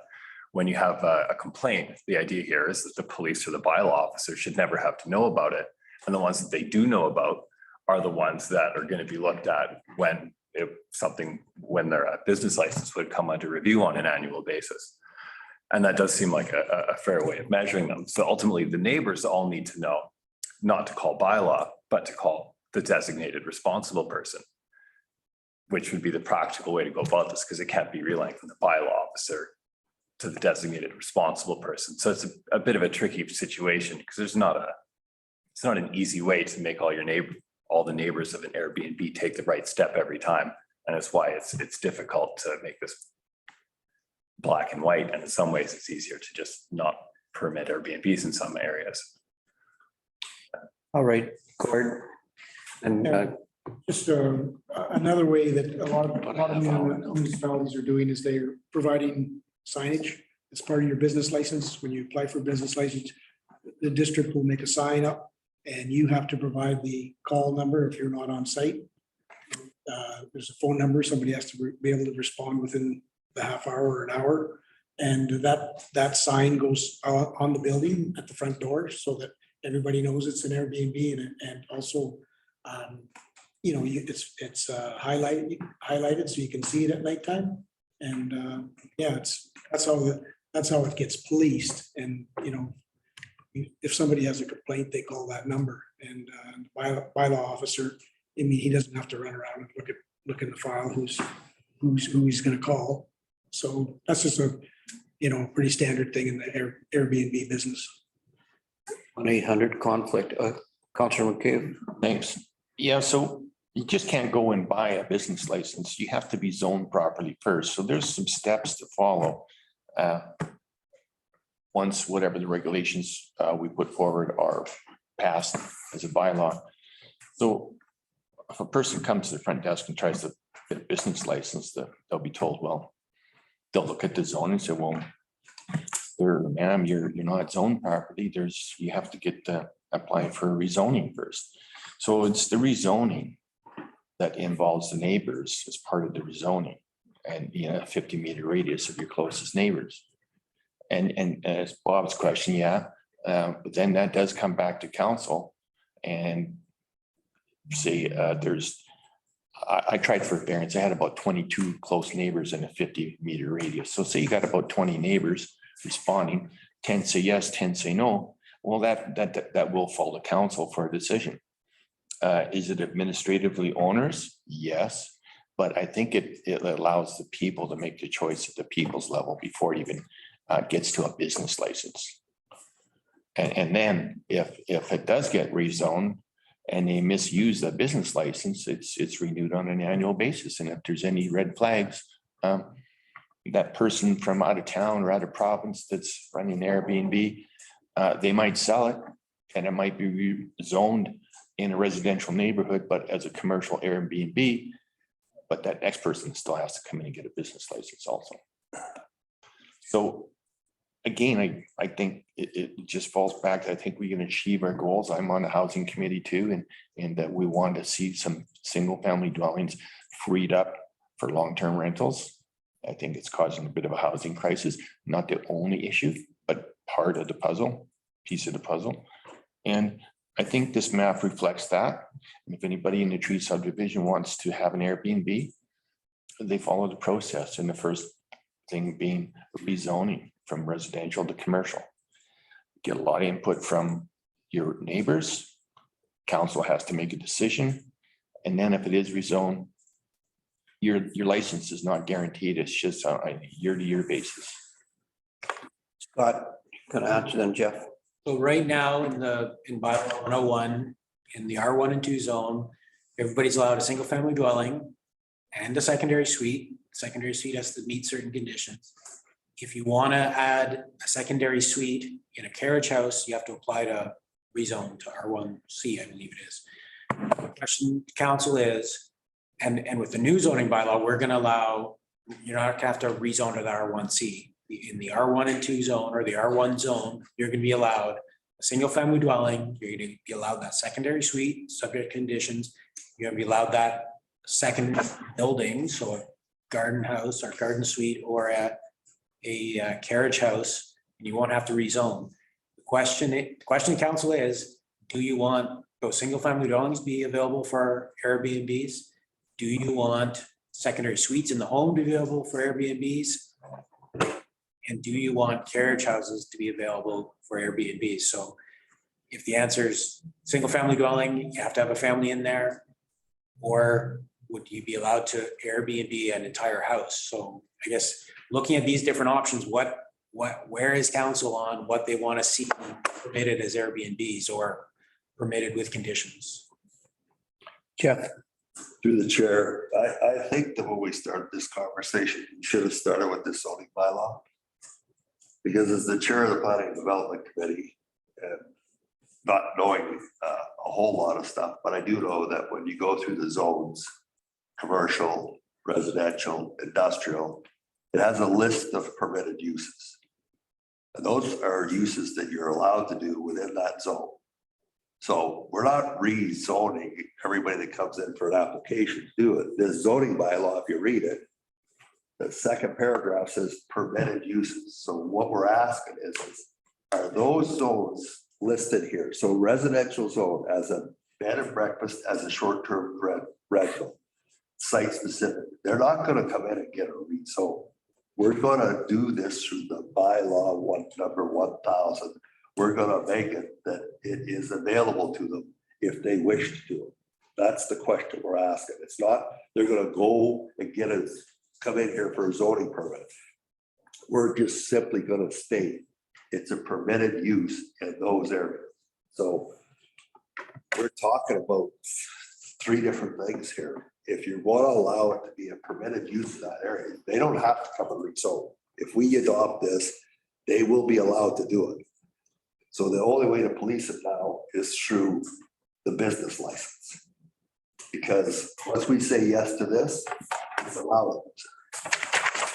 when you have a complaint, the idea here is that the police or the bylaw officer should never have to know about it. And the ones that they do know about are the ones that are going to be looked at when their business license would come under review on an annual basis. And that does seem like a fair way of measuring them. So ultimately, the neighbors all need to know not to call bylaw, but to call the designated responsible person, which would be the practical way to go about this, because it can't be relaying from the bylaw officer to the designated responsible person. So it's a bit of a tricky situation, because it's not an easy way to make all the neighbors of an Airbnb take the right step every time. And that's why it's difficult to make this black and white. And in some ways it's easier to just not permit Airbnbs in some areas. All right, Gord. And Just another way that a lot of municipalities are doing is they're providing signage as part of your business license. When you apply for a business license, the district will make a sign up and you have to provide the call number if you're not on site. There's a phone number. Somebody has to be able to respond within the half hour or an hour. And that sign goes on the building at the front door so that everybody knows it's an Airbnb, and also it's highlighted so you can see it at nighttime. And that's how it gets policed. And if somebody has a complaint, they call that number, and the bylaw officer, he doesn't have to run around and look in the file who he's going to call. So that's just a pretty standard thing in the Airbnb business. 1-800 conflict. Councilor McCabe. Thanks. Yeah, so you just can't go and buy a business license. You have to be zoned properly first. So there's some steps to follow. Once whatever the regulations we put forward are passed as a bylaw. So if a person comes to the front desk and tries to get a business license, they'll be told, well, they'll look at the zone and say, well, ma'am, you're not zoned property. You have to get apply for rezoning first. So it's the rezoning that involves the neighbors as part of the rezoning, and a 50-meter radius of your closest neighbors. And as Bob's question, but then that does come back to council and say I tried for variance. I had about 22 close neighbors in a 50-meter radius. So say you got about 20 neighbors responding, 10 say yes, 10 say no. Well, that will fall to council for a decision. Is it administratively onerous? Yes, but I think it allows the people to make the choice at the people's level before it even gets to a business license. And then if it does get rezoned and they misuse the business license, it's renewed on an annual basis. And if there's any red flags, that person from out of town or out of province that's running Airbnb, they might sell it and it might be rezoned in a residential neighborhood, but as a commercial Airbnb, but that next person still has to come in and get a business license also. So again, I think it just falls back. I think we can achieve our goals. I'm on the housing committee too, and that we want to see some single family dwellings freed up for long-term rentals. I think it's causing a bit of a housing crisis, not the only issue, but part of the puzzle, piece of the puzzle. And I think this map reflects that. And if anybody in the tree subdivision wants to have an Airbnb, they follow the process. And the first thing being rezoning from residential to commercial. Get a lot of input from your neighbors. Council has to make a decision. And then if it is rezoned, your license is not guaranteed. It's just on a year-to-year basis. Scott, gonna answer then, Jeff. So right now in bylaw 101, in the R1 and 2 zone, everybody's allowed a single family dwelling and a secondary suite. Secondary suite has to meet certain conditions. If you want to add a secondary suite in a carriage house, you have to apply to rezone to R1C, I believe it is. The question to council is, and with the new zoning bylaw, we're going to allow, you're not going to have to rezone to the R1C. In the R1 and 2 zone or the R1 zone, you're going to be allowed a single family dwelling. You're going to be allowed that secondary suite, subject to conditions. You're going to be allowed that second building, so a garden house or garden suite or a carriage house, and you won't have to rezone. The question to council is, do you want those single family dwellings be available for Airbnbs? Do you want secondary suites in the home to be available for Airbnbs? And do you want carriage houses to be available for Airbnbs? So if the answer is single family dwelling, you have to have a family in there, or would you be allowed to Airbnb an entire house? So I guess looking at these different options, where is council on what they want to see permitted as Airbnbs or permitted with conditions? Jeff, Through the chair, I think that when we started this conversation, we should have started with this zoning bylaw. Because as the chair of the planning and development committee, and not knowing a whole lot of stuff, but I do know that when you go through the zones, commercial, residential, industrial, it has a list of permitted uses. And those are uses that you're allowed to do within that zone. So we're not rezoning everybody that comes in for an application to do it. This zoning bylaw, if you read it, the second paragraph says permitted uses. So what we're asking is are those zones listed here? So residential zone as a bed and breakfast, as a short-term rental, site specific. They're not going to come in and get a rezone. We're going to do this through the bylaw number 1000. We're going to make it that it is available to them if they wish to do it. That's the question we're asking. It's not they're going to go and come in here for a zoning permit. We're just simply going to state it's a permitted use in those areas. So we're talking about three different things here. If you want to allow it to be a permitted use in that area, they don't have to come and rezone. If we adopt this, they will be allowed to do it. So the only way to police it now is through the business license. Because once we say yes to this, it's allowed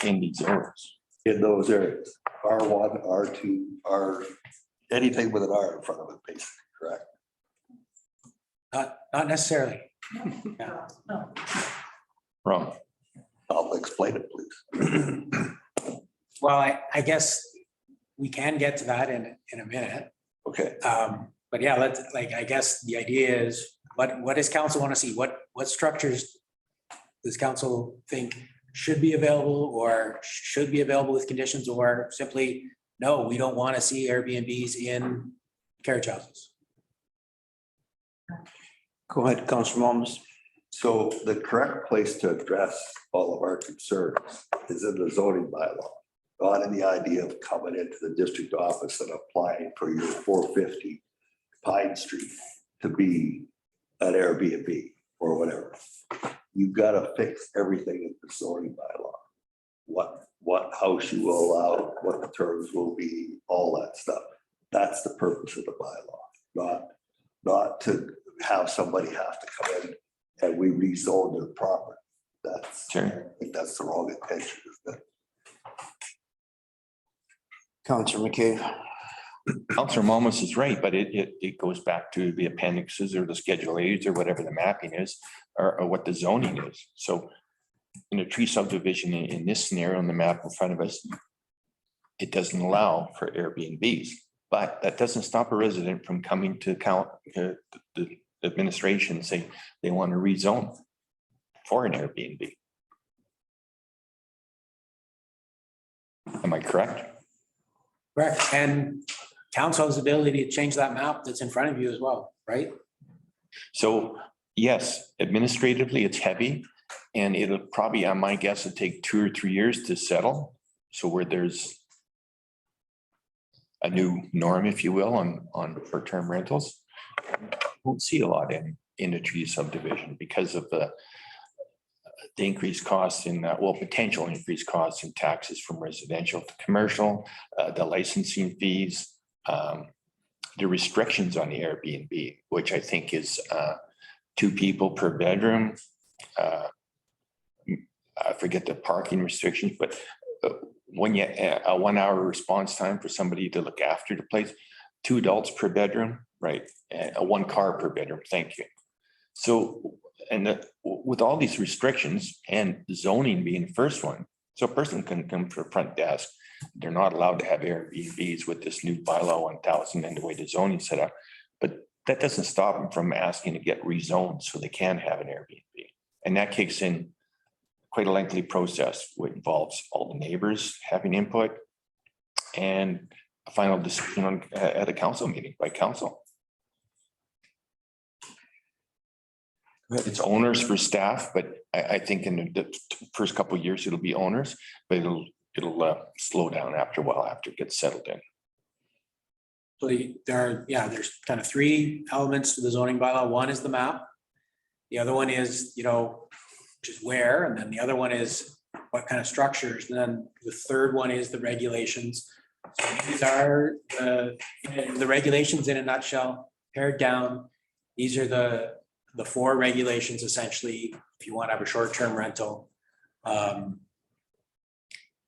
In these areas. in those areas. R1, R2, R, anything with an R in front of it, basically, correct? Not necessarily. Wrong. I'll explain it, please. Well, I guess we can get to that in a minute. Okay, But yeah, I guess the idea is, what does council want to see? What structures does council think should be available or should be available with conditions, or simply, no, we don't want to see Airbnbs in carriage houses? go ahead, Councilor Momus. so the correct place to address all of our concerns is in the zoning bylaw. Not in the idea of coming into the district office and applying for your 450 Pine Street to be an Airbnb or whatever. You've got to fix everything in the zoning bylaw. What house you will allow, what the terms will be, all that stuff. That's the purpose of the bylaw, not to have somebody have to come in and we rezone their property. That's, Sure. I think that's the wrong intention, isn't it? Counselor McCabe. Counselor Momus is right, but it goes back to the appendixes or the schedule aids or whatever the mapping is, or what the zoning is. So in a tree subdivision in this scenario on the map in front of us, it doesn't allow for Airbnbs, but that doesn't stop a resident from coming to the administration and say they want to rezone for an Airbnb. Am I correct? Correct. And council has the ability to change that map that's in front of you as well, right? So yes, administratively, it's heavy and it'll probably, on my guess, it'll take 2 or 3 years to settle. So where there's a new norm, if you will, on short-term rentals, won't see a lot in a tree subdivision because of the increased costs in that, well, potential increased costs in taxes from residential to commercial, the licensing fees, the restrictions on the Airbnb, which I think is 2 people per bedroom. I forget the parking restrictions, but when you a 1 hour response time for somebody to look after the place, 2 adults per bedroom, right? A 1 car per bedroom. Thank you. So, and with all these restrictions and zoning being the first one, so a person can come to a front desk. They're not allowed to have Airbnbs with this new bylaw 1000 and the way the zoning set up, but that doesn't stop them from asking to get rezoned so they can have an Airbnb. And that kicks in quite a lengthy process, which involves all the neighbors having input and a final decision on, at a council meeting by council. It's owners for staff, but I think in the first couple of years, it'll be owners, but it'll slow down after a while, after it gets settled in. So there's kind of 3 elements to the zoning bylaw. One is the map. The other one is, which is where, and then the other one is what kind of structures. And then the third one is the regulations. So these are the regulations in a nutshell, pared down. These are the 4 regulations essentially, if you want to have a short-term rental.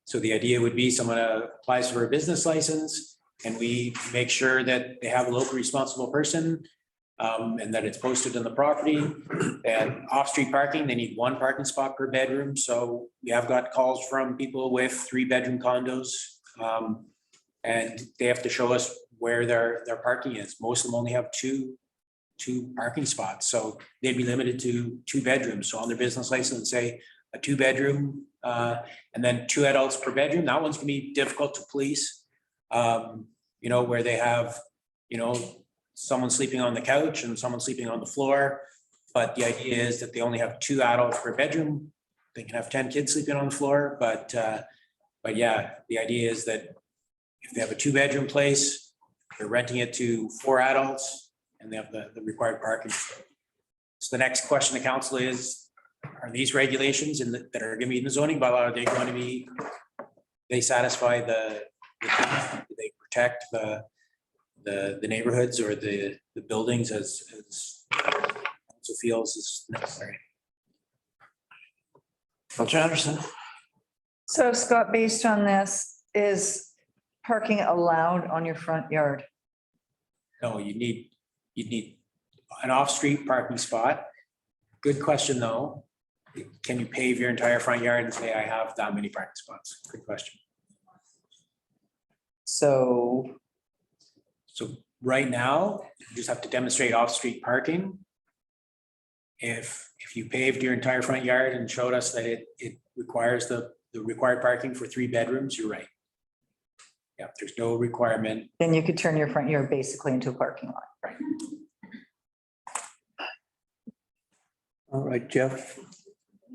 So the idea would be someone applies for a business license and we make sure that they have a local responsible person and that it's posted on the property. And off-street parking, they need 1 parking spot per bedroom. So we have got calls from people with 3-bedroom condos and they have to show us where their parking is. Most of them only have two parking spots. So they'd be limited to 2 bedrooms. So on their business license, say a 2-bedroom and then 2 adults per bedroom. That one's gonna be difficult to police. Where they have, someone sleeping on the couch and someone sleeping on the floor. But the idea is that they only have 2 adults per bedroom. They can have 10 kids sleeping on the floor. But yeah, the idea is that if they have a 2-bedroom place, they're renting it to 4 adults and they have the required parking. So the next question to council is, are these regulations that are going to be in the zoning bylaw, are they going to be, they satisfy do they protect the neighborhoods or the buildings as council feels is necessary? Counselor Anderson. So Scott, based on this, is parking allowed on your front yard? No, you'd need an off-street parking spot. Good question, though. Can you pave your entire front yard and say, I have that many parking spots? Good question. So So right now, you just have to demonstrate off-street parking. If you paved your entire front yard and showed us that it requires the required parking for 3 bedrooms, you're right. Yeah, there's no requirement. then you could turn your front yard basically into a parking lot. Right. All right, Jeff.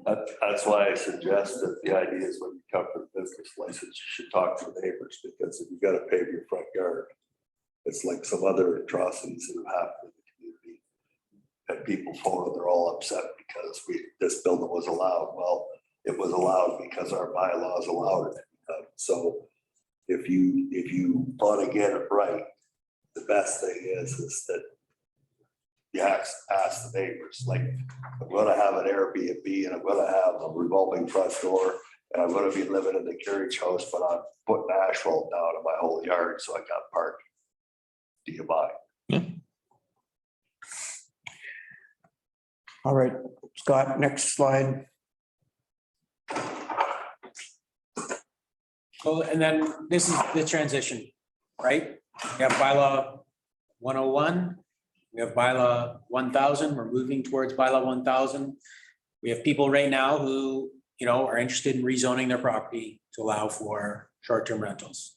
That's why I suggest that the idea is when you come for the business license, you should talk to the neighbors, because if you gotta pave your front yard, it's like some other atrocities that have happened in the community. And people phone, they're all upset because this building was allowed. Well, it was allowed because our bylaws allowed it. So if you want to get it right, the best thing is that you ask the neighbors, like, I'm gonna have an Airbnb and I'm gonna have a revolving front door And I'm gonna be living in the carriage house, but I'm putting asphalt down in my whole yard, so I got parking. Do you buy? All right, Scott, next slide. So, and then this is the transition, right? We have bylaw 101. We have bylaw 1000. We're moving towards bylaw 1000. We have people right now who, are interested in rezoning their property to allow for short-term rentals.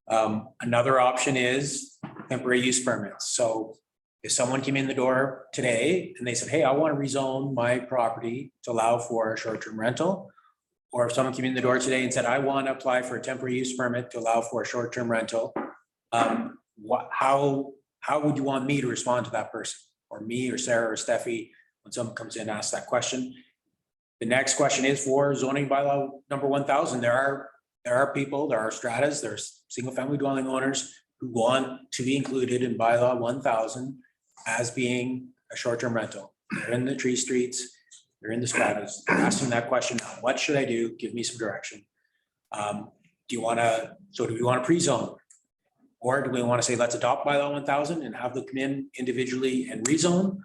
Another option is temporary use permits. So if someone came in the door today and they said, hey, I want to rezone my property to allow for a short-term rental. Or if someone came in the door today and said, I want to apply for a temporary use permit to allow for a short-term rental. How would you want me to respond to that person? Or me or Sarah or Steffi, when someone comes in and asks that question? The next question is for zoning bylaw number 1000. There are people, there are stratas, there's single family dwelling owners who want to be included in bylaw 1000 as being a short-term rental. They're in the tree streets, they're in the stratas, they're asking that question, what should I do? Give me some direction. Do we want to pre-zone? Or do we want to say, let's adopt bylaw 1000 and have them come in individually and rezone?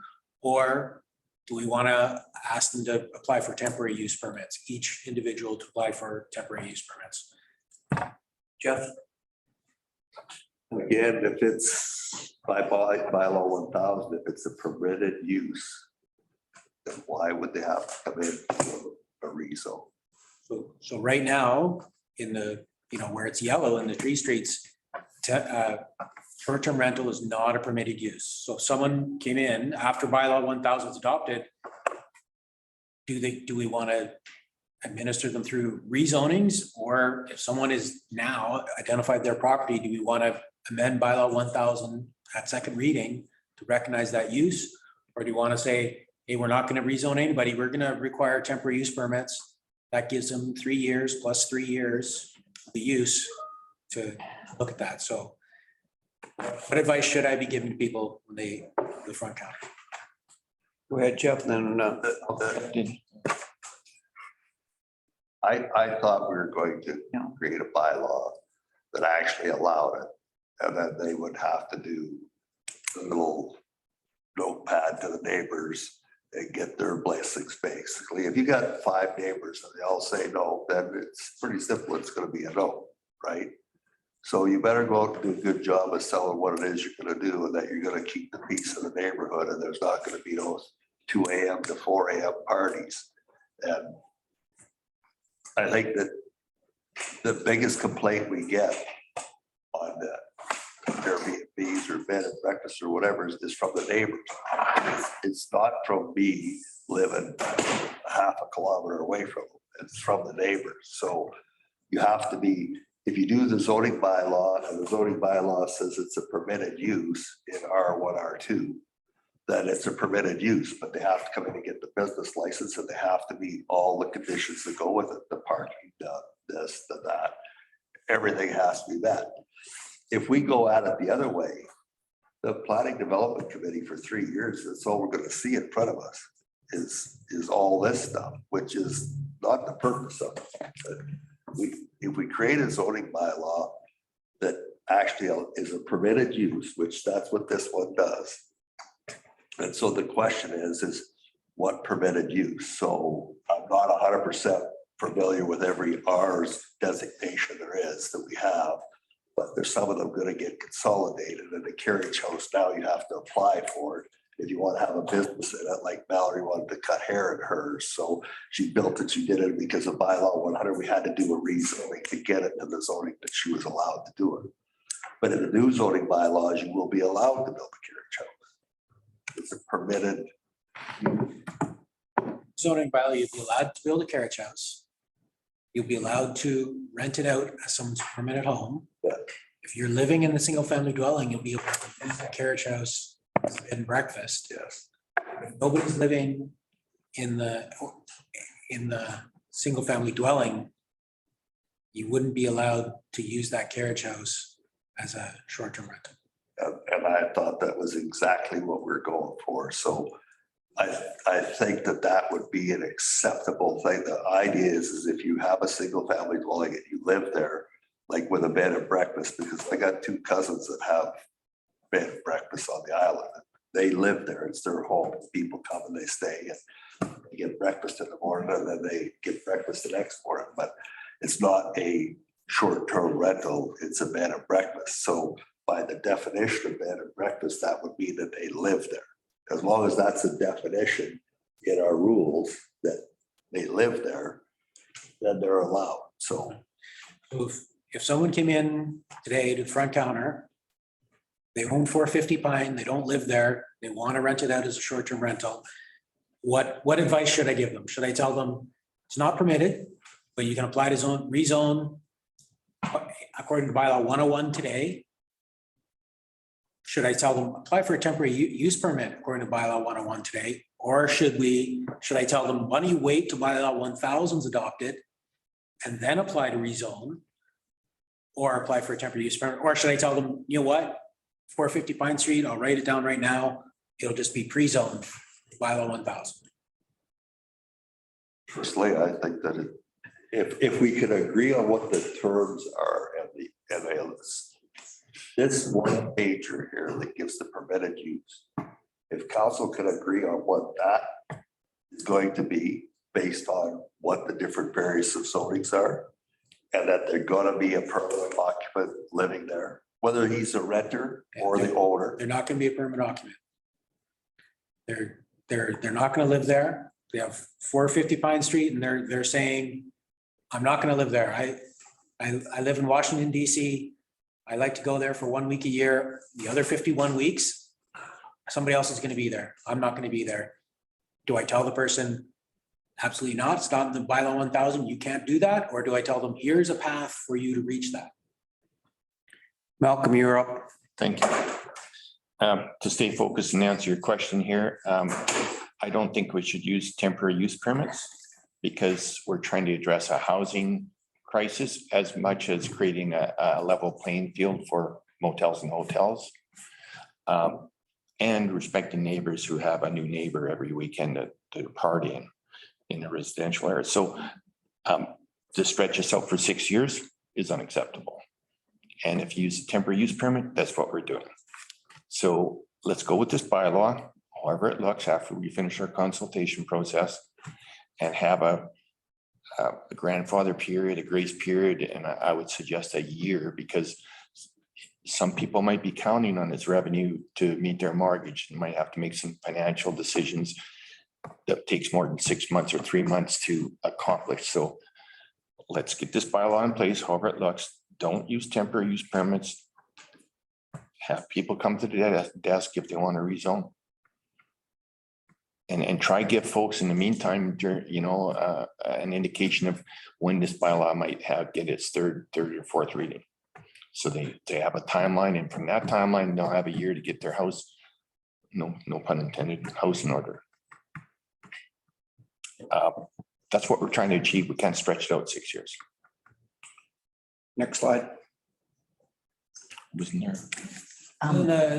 Or do we want to ask them to apply for temporary use permits, each individual to apply for temporary use permits? Jeff? Again, if it's by bylaw 1000, if it's a permitted use, then why would they have to come in for a rezone? So right now, in the, where it's yellow in the tree streets, short-term rental is not a permitted use. So if someone came in after bylaw 1000 is adopted, do we want to administer them through rezonings? Or if someone is now identified their property, do we want to amend bylaw 1000 at second reading to recognize that use? Or do you want to say, hey, we're not going to rezone anybody, we're going to require temporary use permits? That gives them 3 years plus 3 years of the use to look at that. So what advice should I be giving to people when they go to the front counter? Go ahead, Jeff, then. I thought we were going to create a bylaw that actually allowed it. And then they would have to do a little notepad to the neighbors and get their blessings, basically. If you got 5 neighbors and they all say no, then it's pretty simple. It's going to be a no, right? So you better go out and do a good job of selling what it is you're going to do, and that you're going to keep the peace of the neighborhood, and there's not going to be those 2 a.m. to 4 a.m. parties. And I think that the biggest complaint we get on the Airbnbs or bed and breakfast or whatever is from the neighbors. It's not from me living half a kilometer away from them. It's from the neighbors. So you have to be, if you do the zoning bylaw and the zoning bylaw says it's a permitted use in R1, R2, then it's a permitted use, but they have to come in and get the business license, and they have to meet all the conditions that go with it, the parking, this, that. Everything has to be met. If we go at it the other way, the planning development committee for 3 years, that's all we're going to see in front of us is all this stuff, which is not the purpose of it. If we create a zoning bylaw that actually is a permitted use, which that's what this one does. And so the question is what permitted use? So I'm not 100% familiar with every R's designation there is that we have, but there's some of them going to get consolidated. And the carriage house, now you have to apply for it if you want to have a business in it. Like Mallory wanted to cut hair in hers, so she built it. She did it because of bylaw 100. We had to do a rezoning to get it to the zoning that she was allowed to do it. But in the new zoning bylaws, you will be allowed to build a carriage house. It's a permitted. Zoning bylaw, you'll be allowed to build a carriage house. You'll be allowed to rent it out as someone's permanent home. Yeah. If you're living in the single family dwelling, you'll be able to rent that carriage house as a bed and breakfast. Yes. If nobody's living in the single family dwelling, you wouldn't be allowed to use that carriage house as a short-term rental. And I thought that was exactly what we're going for. So I think that that would be an acceptable thing. The idea is if you have a single family dwelling and you live there, like with a bed and breakfast, because I got two cousins that have bed and breakfast on the island. They live there. It's their home. People come and they stay and they get breakfast in the morning and then they get breakfast the next morning. But it's not a short-term rental. It's a bed and breakfast. So by the definition of bed and breakfast, that would mean that they live there. As long as that's a definition in our rules that they live there, then they're allowed. So If someone came in today to the front counter, they own 450 Pine, they don't live there, they want to rent it out as a short-term rental, what advice should I give them? Should I tell them it's not permitted, but you can apply to rezone according to bylaw 101 today? Should I tell them apply for a temporary use permit according to bylaw 101 today? Or should I tell them, why don't you wait till bylaw 1000 is adopted and then apply to rezone? Or apply for a temporary use permit? Or should I tell them, you know what? 450 Pine Street, I'll write it down right now. It'll just be pre-zoned bylaw 1000. personally, I think that if we could agree on what the terms are and the this one pager here that gives the permitted use, if council could agree on what that is going to be based on what the different various of zonings are, and that they're gonna be a permanent occupant living there, whether he's a renter or the owner. They're not going to be a permanent occupant. They're not going to live there. They have 450 Pine Street and they're saying, I'm not going to live there. I live in Washington, DC. I like to go there for 1 week a year. The other 51 weeks, somebody else is going to be there. I'm not going to be there. Do I tell the person, absolutely not, it's not in the bylaw 1000, you can't do that? Or do I tell them, here's a path for you to reach that? Malcolm, you're up. Thank you. To stay focused and answer your question here, I don't think we should use temporary use permits because we're trying to address a housing crisis as much as creating a level playing field for motels and hotels. And respecting neighbors who have a new neighbor every weekend to party in a residential area. So to stretch this out for 6 years is unacceptable. And if you use a temporary use permit, that's what we're doing. So let's go with this bylaw, however it looks after we finish our consultation process and have a grandfather period, a grace period, and I would suggest a year because some people might be counting on this revenue to meet their mortgage and might have to make some financial decisions that takes more than 6 months or 3 months to accomplish. So let's get this bylaw in place, however it looks. Don't use temporary use permits. Have people come to the desk if they want to rezone. And try give folks in the meantime, an indication of when this bylaw might get its third or fourth reading. So they have a timeline, and from that timeline, they'll have a year to get their house, no pun intended, house in order. That's what we're trying to achieve. We can't stretch it out 6 years. Next slide. Wasn't there?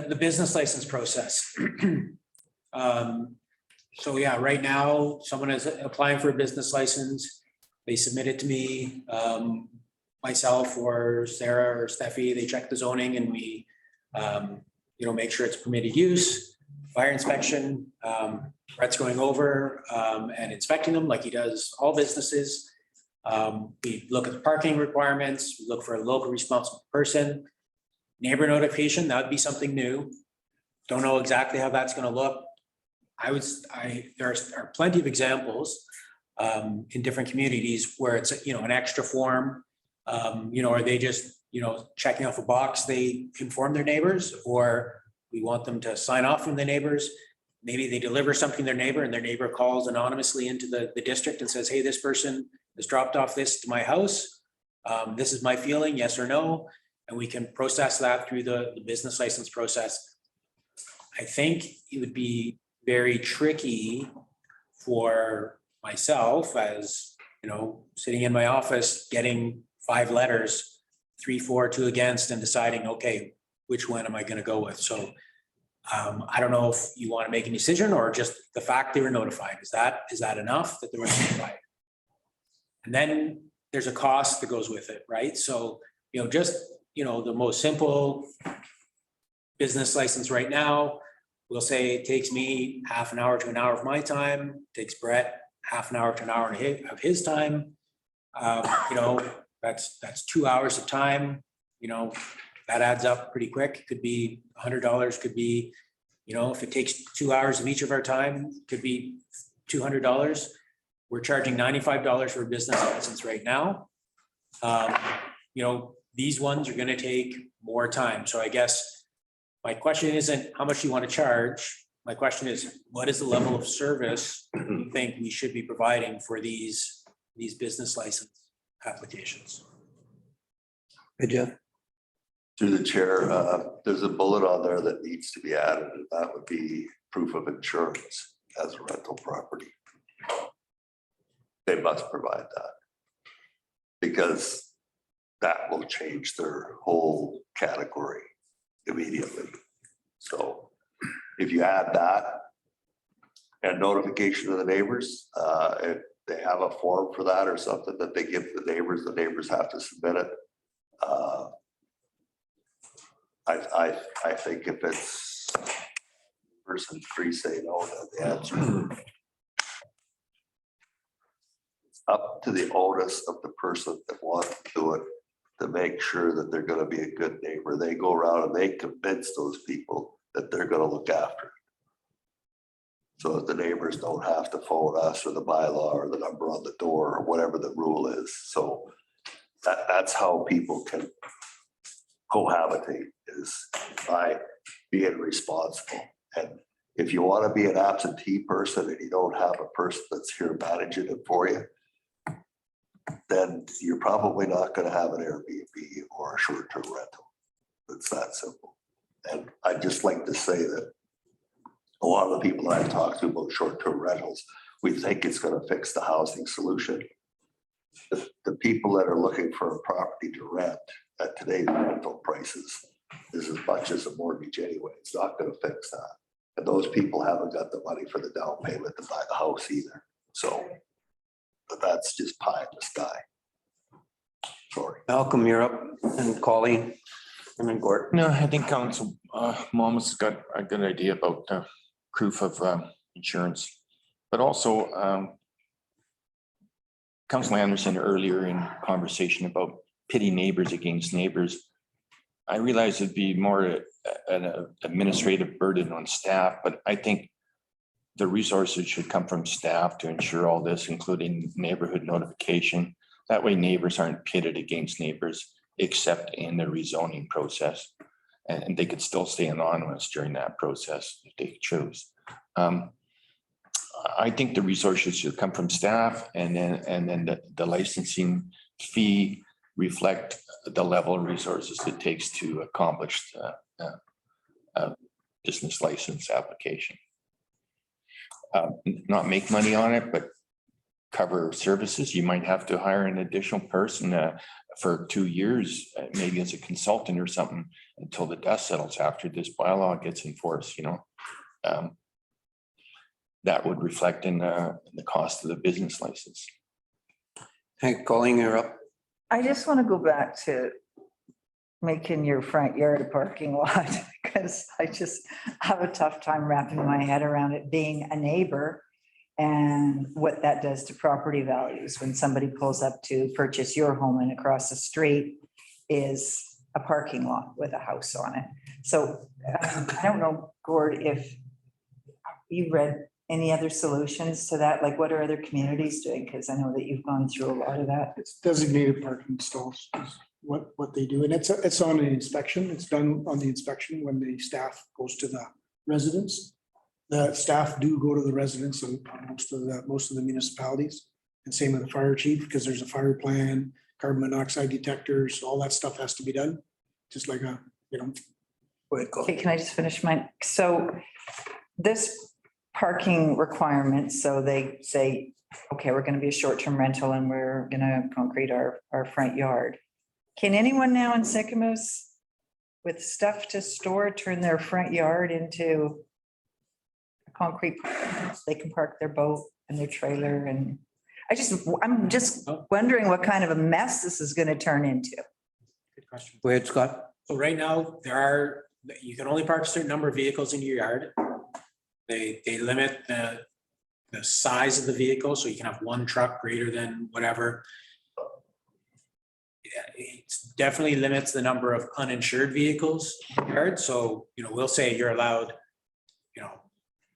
The business license process. So yeah, right now, someone is applying for a business license. They submit it to me, myself or Sarah or Steffi, they check the zoning and we, make sure it's permitted use, fire inspection, Brett's going over and inspecting them like he does all businesses. We look at the parking requirements, we look for a local responsible person. Neighbor notification, that would be something new. Don't know exactly how that's going to look. There are plenty of examples in different communities where it's, an extra form, are they just, checking off a box, they inform their neighbors, or we want them to sign off from the neighbors. Maybe they deliver something to their neighbor and their neighbor calls anonymously into the district and says, hey, this person has dropped off this to my house. This is my feeling, yes or no. And we can process that through the business license process. I think it would be very tricky for myself as, sitting in my office, getting 5 letters, 3 for, 2 against, and deciding, okay, which one am I going to go with? So I don't know if you want to make a decision or just the fact they were notified. Is that enough that they were notified? And then there's a cost that goes with it, right? So, just, the most simple business license right now, we'll say it takes me half an hour to an hour of my time, takes Brett half an hour to an hour of his time. That's 2 hours of time, that adds up pretty quick. It could be $100, could be, if it takes 2 hours of each of our time, could be $200. We're charging $95 for a business license right now. These ones are gonna take more time. So I guess my question isn't how much you want to charge. My question is, what is the level of service you think we should be providing for these business license applications? Hey, Jeff. Through the chair, there's a bullet on there that needs to be added, and that would be proof of insurance as a rental property. They must provide that because that will change their whole category immediately. So if you add that and notification to the neighbors, if they have a form for that or something that they give the neighbors have to submit it. I think if it's person three say no, then the answer. It's up to the onus of the person that wants to do it to make sure that they're gonna be a good neighbor. They go around and they convince those people that they're gonna look after it. So that the neighbors don't have to phone us or the bylaw or the number on the door or whatever the rule is. So that's how people can cohabitate, is by being responsible. And if you want to be an absentee person and you don't have a person that's here managing it for you, then you're probably not going to have an Airbnb or a short-term rental. It's that simple. And I'd just like to say that a lot of the people I've talked to about short-term rentals, we think it's going to fix the housing solution. The people that are looking for a property to rent at today's rental prices is as much as a mortgage anyway. It's not going to fix that. And those people haven't got the money for the down payment to buy the house either. So but that's just pie in the sky. Sorry. Malcolm, you're up, and Colleen, and then Gordon. No, I think Council Momus has got a good idea about proof of insurance, but also Council Anderson earlier in conversation about pitting neighbors against neighbors. I realize it'd be more an administrative burden on staff, but I think the resources should come from staff to ensure all this, including neighborhood notification. That way neighbors aren't pitted against neighbors except in the rezoning process. And they could still stay anonymous during that process if they choose. I think the resources should come from staff, and then the licensing fee reflect the level of resources it takes to accomplish the business license application. Not make money on it, but cover services. You might have to hire an additional person for 2 years, maybe as a consultant or something, until the dust settles after this bylaw gets enforced, that would reflect in the cost of the business license. Hey, Colleen, you're up. I just want to go back to making your front yard a parking lot, because I just have a tough time wrapping my head around it being a neighbor and what that does to property values when somebody pulls up to purchase your home and across the street is a parking lot with a house on it. So I don't know, Gord, if you read any other solutions to that? Like what are other communities doing? Because I know that you've gone through a lot of that. It's designated parking stalls, is what they do. And it's on an inspection. It's done on the inspection when the staff goes to the residents. The staff do go to the residents and most of the municipalities, and same with the fire chief, because there's a fire plan, carbon monoxide detectors, all that stuff has to be done. Just like Go ahead, Colleen. Okay, can I just finish mine? So this parking requirements, so they say, okay, we're going to be a short-term rental and we're going to concrete our front yard. Can anyone now in Sycamoose with stuff to store, turn their front yard into a concrete, park. They can park their boat and their trailer and I'm just wondering what kind of a mess this is going to turn into. Good question. Go ahead, Scott. So right now, you can only park a certain number of vehicles in your yard. They limit the size of the vehicle, so you can have one truck greater than whatever. Yeah, it definitely limits the number of uninsured vehicles in your yard. So, we'll say you're allowed,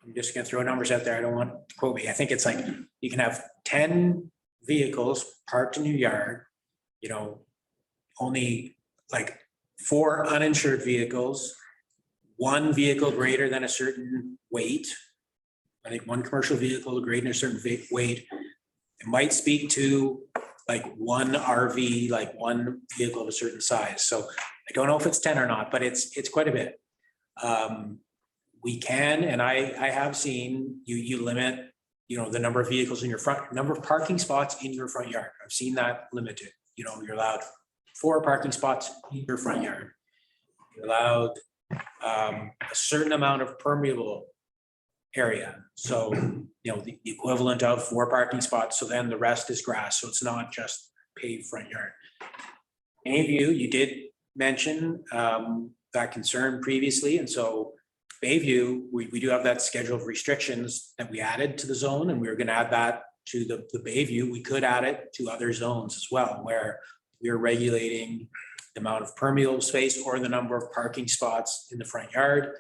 I'm just gonna throw numbers out there. I don't want to quote me. I think it's like you can have 10 vehicles parked in your yard, only like 4 uninsured vehicles, 1 vehicle greater than a certain weight. I think 1 commercial vehicle greater than a certain weight. It might speak to like 1 RV, like 1 vehicle of a certain size. So I don't know if it's 10 or not, but it's quite a bit. We can, and I have seen you limit, the number of vehicles in your number of parking spots in your front yard. I've seen that limited. You're allowed 4 parking spots in your front yard. You're allowed a certain amount of permeable area. So, the equivalent of 4 parking spots. So then the rest is grass. So it's not just paved front yard. Any of you did mention that concern previously. And so Bayview, we do have that schedule of restrictions that we added to the zone, and we were going to add that to the Bayview. We could add it to other zones as well, where we're regulating the amount of permeable space or the number of parking spots in the front yard.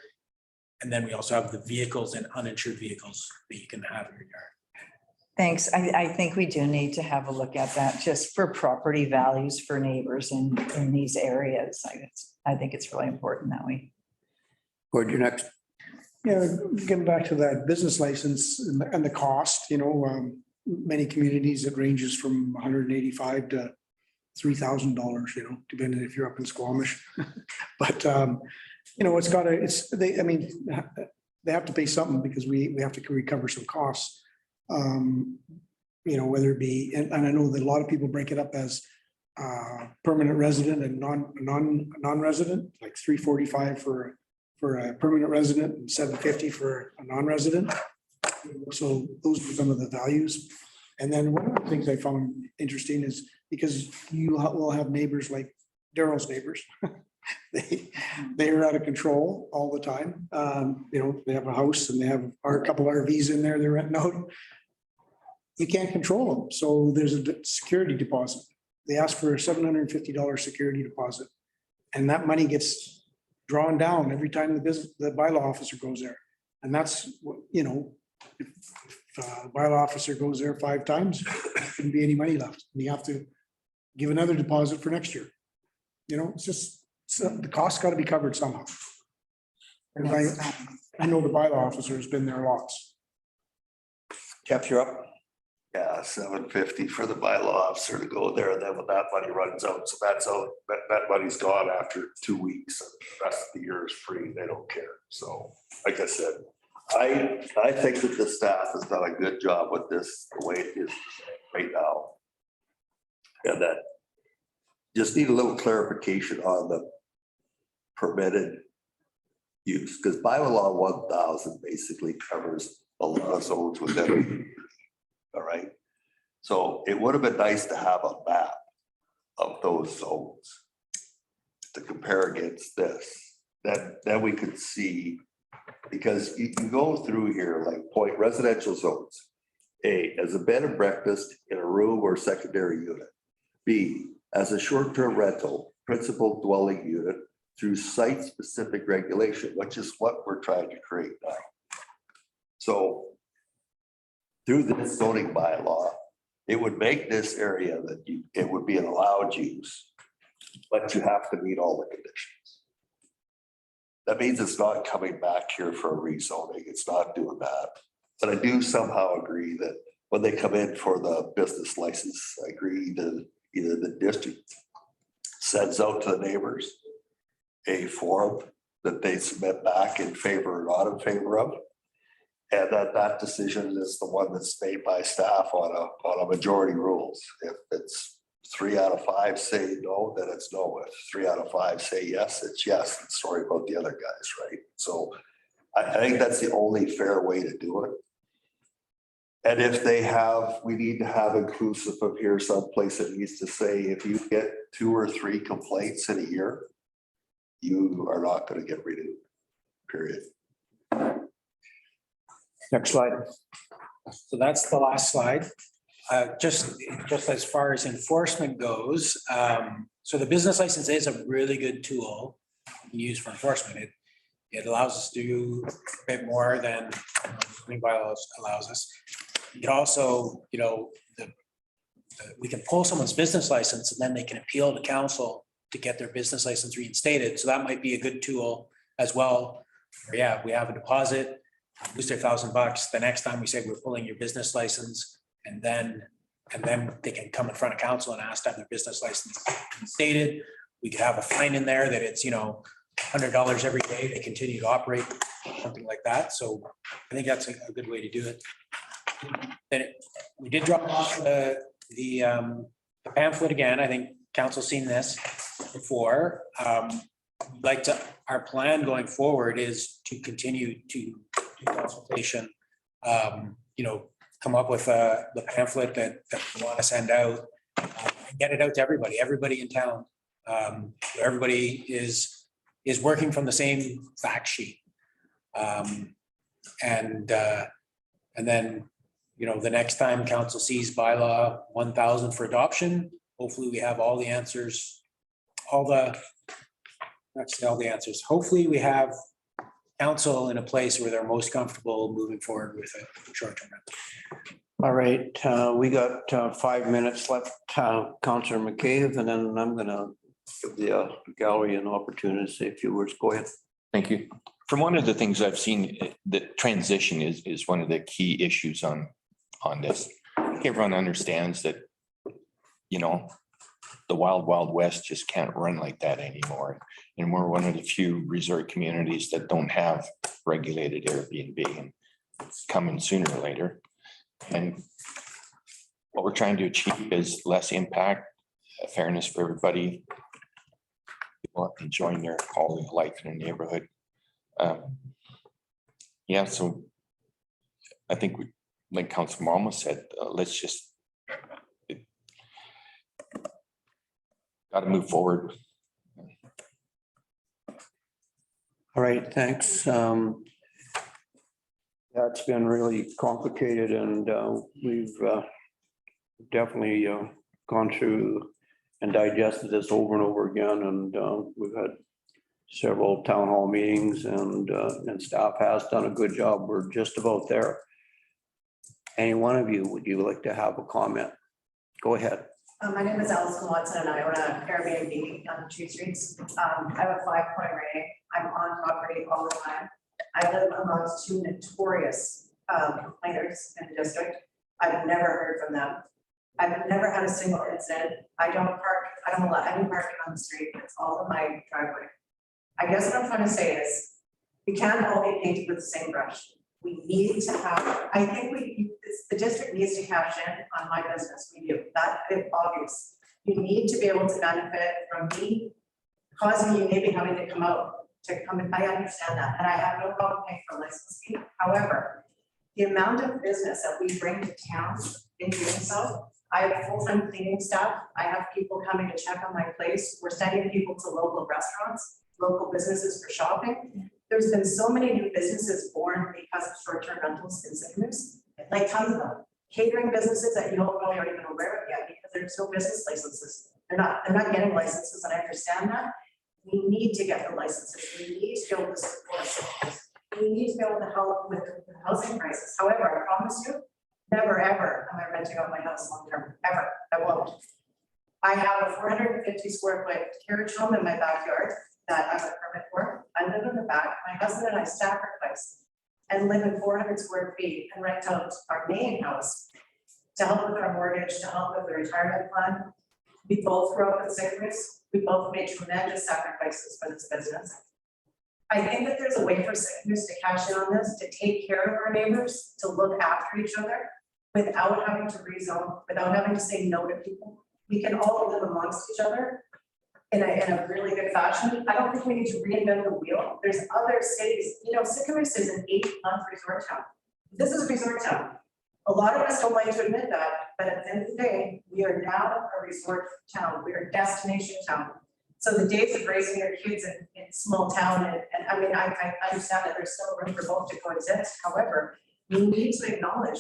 And then we also have the vehicles and uninsured vehicles that you can have in your yard. Thanks. I think we do need to have a look at that just for property values for neighbors in these areas. I think it's really important that we. Gord, you're next. Yeah, getting back to that business license and the cost, many communities, it ranges from $185 to $3,000, depending if you're up in Squamish. But, they have to pay something because we have to recover some costs. Whether it be, and I know that a lot of people break it up as permanent resident and non-resident, like $345 for a permanent resident and $750 for a non-resident. So those are some of the values. And then one of the things I found interesting is because you will have neighbors like Daryl's neighbors. They are out of control all the time. They have a house and they have a couple RVs in there they're renting out. You can't control them. So there's a security deposit. They ask for a $750 security deposit. And that money gets drawn down every time the bylaw officer goes there. And that's what, if the bylaw officer goes there 5 times, there shouldn't be any money left. And you have to give another deposit for next year. It's just, the cost got to be covered somehow. And I know the bylaw officer has been there lots. Jeff, you're up. Yeah, $750 for the bylaw officer to go there, and then when that money runs out, so that's out, that money's gone after 2 weeks. And the rest of the year is free. They don't care. So, like I said, I think that the staff has done a good job with this the way it is right now, and that just need a little clarification on the permitted use, because bylaw 1000 basically covers a lot of zones within. All right. So it would have been nice to have a map of those zones to compare against this. Then we could see, because you can go through here like point residential zones. A, as a bed and breakfast in a room or secondary unit. B, as a short-term rental, principal dwelling unit through site-specific regulation, which is what we're trying to create now. So through this zoning bylaw, it would make this area that it would be an allowed use, but you have to meet all the conditions. That means it's not coming back here for a rezoning. It's not doing that. But I do somehow agree that when they come in for the business license, I agree that either the district sends out to the neighbors a form that they submit back in favor or not in favor of. And that decision is the one that's made by staff on a majority rules. If it's 3 out of 5 say no, then it's no. If 3 out of 5 say yes, it's yes. And sorry about the other guys, right? So I think that's the only fair way to do it. And if they have, we need to have inclusive of here someplace that needs to say, if you get 2 or 3 complaints in a year, you are not going to get renewed, period. Next slide. So that's the last slide. Just as far as enforcement goes, so the business license is a really good tool used for enforcement. It allows us to do a bit more than zoning bylaws allows us. It also, we can pull someone's business license and then they can appeal to council to get their business license reinstated. So that might be a good tool as well. Yeah, we have a deposit, lose their $1,000. The next time we say we're pulling your business license, and then they can come in front of council and ask to have their business license reinstated. We could have a fine in there that it's, $100 every day they continue to operate, something like that. So I think that's a good way to do it. Then we did drop off the pamphlet again. I think council's seen this before. Our plan going forward is to continue to do consultation, come up with the pamphlet that we want to send out, and get it out to everybody in town. Everybody is working from the same fact sheet. And then, the next time council sees bylaw 1000 for adoption, hopefully we have all the answers, Hopefully we have council in a place where they're most comfortable moving forward with a short-term rental. All right, we got 5 minutes left, Councillor McCabe, and then I'm gonna give the gallery an opportunity to say a few words. Go ahead. Thank you. From one of the things I've seen, the transition is one of the key issues on this. Everyone understands that, the wild, wild west just can't run like that anymore. And we're one of the few resort communities that don't have regulated Airbnb, and it's coming sooner or later. And what we're trying to achieve is less impact, fairness for everybody, people enjoying their quality of life in a neighborhood. So I think like Councilor Malma said, let's just got to move forward. All right, thanks. That's been really complicated, and we've definitely gone through and digested this over and over again, and we've had several town hall meetings, and staff has done a good job. We're just about there. Any one of you, would you like to have a comment? Go ahead. My name is Alison Watson and I own an Airbnb on 2 streets. I have a 5-point rating. I'm on property all the time. I live amongst 2 notorious complainers in the district. I've never heard from them. I've never had a single incident. I don't allow any parking on the street. It's all in my driveway. I guess what I'm trying to say is we can't all be painted with the same brush. We need to have, I think the district needs to cash in on my business. We do. That is obvious. You need to be able to benefit from me causing you maybe having to come in. I understand that. And I have no problem paying for a license fee. However, the amount of business that we bring to town in doing so, I have full-time cleaning staff. I have people coming to check on my place. We're sending people to local restaurants, local businesses for shopping. There's been so many new businesses born because of short-term rentals in Sycamores, like tons of them. Catering businesses that you probably aren't even aware of yet because there's no business licenses. They're not getting licenses, and I understand that. We need to get the licenses. We need to be able to support Sycamores. We need to be able to help with the housing crisis. However, I promise you, never ever am I renting out my house long-term, ever. I won't. I have a 450 square foot carriage home in my backyard that I have a permit for. I live in the back. My husband and I sacrifice and live in 400 square feet and rent out our main house to help with our mortgage, to help with the retirement plan. We both grew up in Sycamores. We both made tremendous sacrifices for this business. I think that there's a way for Sycamores to cash in on this, to take care of our neighbors, to look after each other without having to rezone, without having to say no to people. we can all live amongst each other in a really good fashion. I don't think we need to reinvent the wheel. There's other cities, you know, Sycamus is an 8-month resort town. This is a resort town. A lot of us don't like to admit that, but at the end of the day, we are now a resort town. We are a destination town. So the days of raising your kids in small town, and I mean, I understand that there's still room for both to coexist. However, we need to acknowledge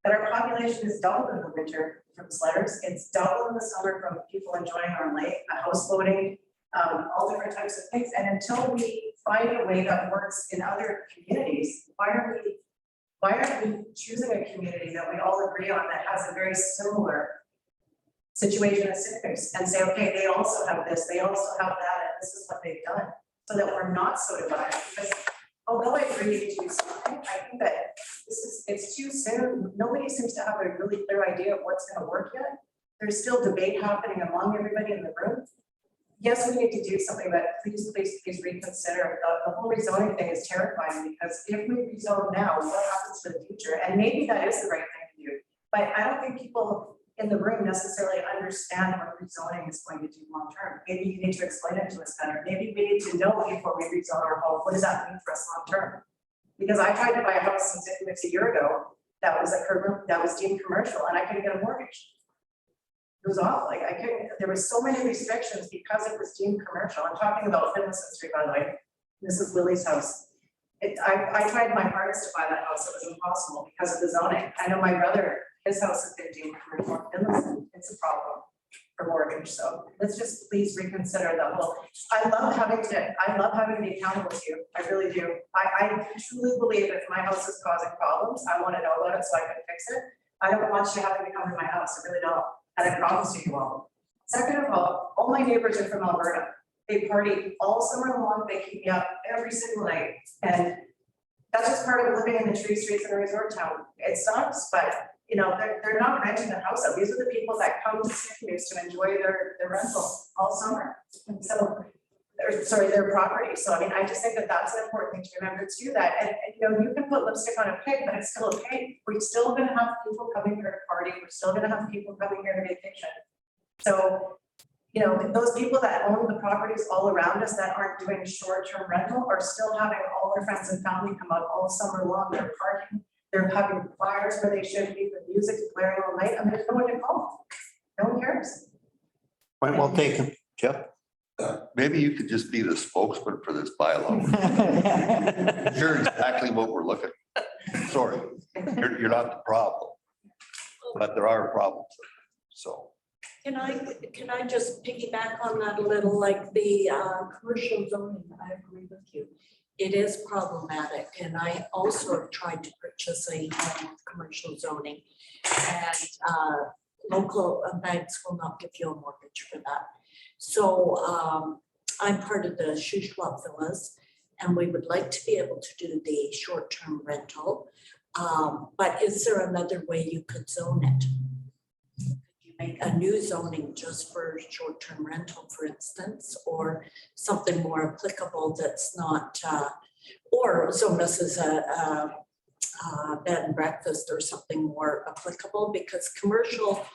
that our population is double in the winter from sledders. It's double in the summer from people enjoying our lake, houseboating, all different types of things. And until we find a way that works in other communities, why aren't we choosing a community that we all agree on that has a very similar situation as Sycamus and say, okay, they also have this, they also have that, and this is what they've done, so that we're not so divided. Because although I agree to do something, I think that it's too soon. Nobody seems to have a really clear idea of what's going to work yet. There's still debate happening among everybody in the room. Yes, we need to do something, but please reconsider. The whole rezoning thing is terrifying, because if we rezone now, what happens to the future? And maybe that is the right thing to do, but I don't think people in the room necessarily understand what rezoning is going to do long term. Maybe you need to explain it to us better. Maybe we need to know before we rezone our home, what does that mean for us long term? Because I tried to buy a house in Sycamus a year ago that was deemed commercial, and I couldn't get a mortgage. It was awful. Like, I couldn't, there were so many restrictions because it was deemed commercial. I'm talking about Finlayson Street, by the way. This is Lily's house. I tried my hardest to buy that house. It was impossible because of the zoning. I know my brother, his house has been deemed commercial in Finlayson. It's a problem for mortgage. So let's just please reconsider the whole. I love having to be accountable to you. I really do. I truly believe if my house is causing problems, I want to know about it so I can fix it. I don't want you having to come to my house. I really don't. And I promise you won't. Second of all my neighbors are from Alberta. They party all summer long. They keep me up every single night. And that's just part of living in the tree streets in a resort town. It sucks, but you know, they're not renting the house out. These are the people that come to Sycamus to enjoy their rental all summer. And so, their property. So I mean, I just think that that's an important thing to remember to do that. And you know, you can put lipstick on a pig, but it's still a pig. We're still going to have people coming here to party. We're still going to have people coming here to vacation. So, you know, those people that own the properties all around us that aren't doing short-term rental are still having all their friends and family come out all summer long. They're partying. They're having fires where they should be. The music's blaring all night. I mean, there's no one to call. No one cares. Point well taken, Jeff. Maybe you could just be the spokesman for this bylaw. Sure, exactly what we're looking at. Sorry, you're not the problem, but there are problems. So. Can I just piggyback on that a little, like the commercial zoning? I agree with you. It is problematic, and I also have tried to purchase a home with commercial zoning, and local banks will not give you a mortgage for that. So I'm part of the Shuswap Villas, and we would like to be able to do the short-term rental. But is there another way you could zone it? Could you make a new zoning just for short-term rental, for instance, or something more applicable that's not, or zone this as a bed and breakfast or something more applicable, because commercial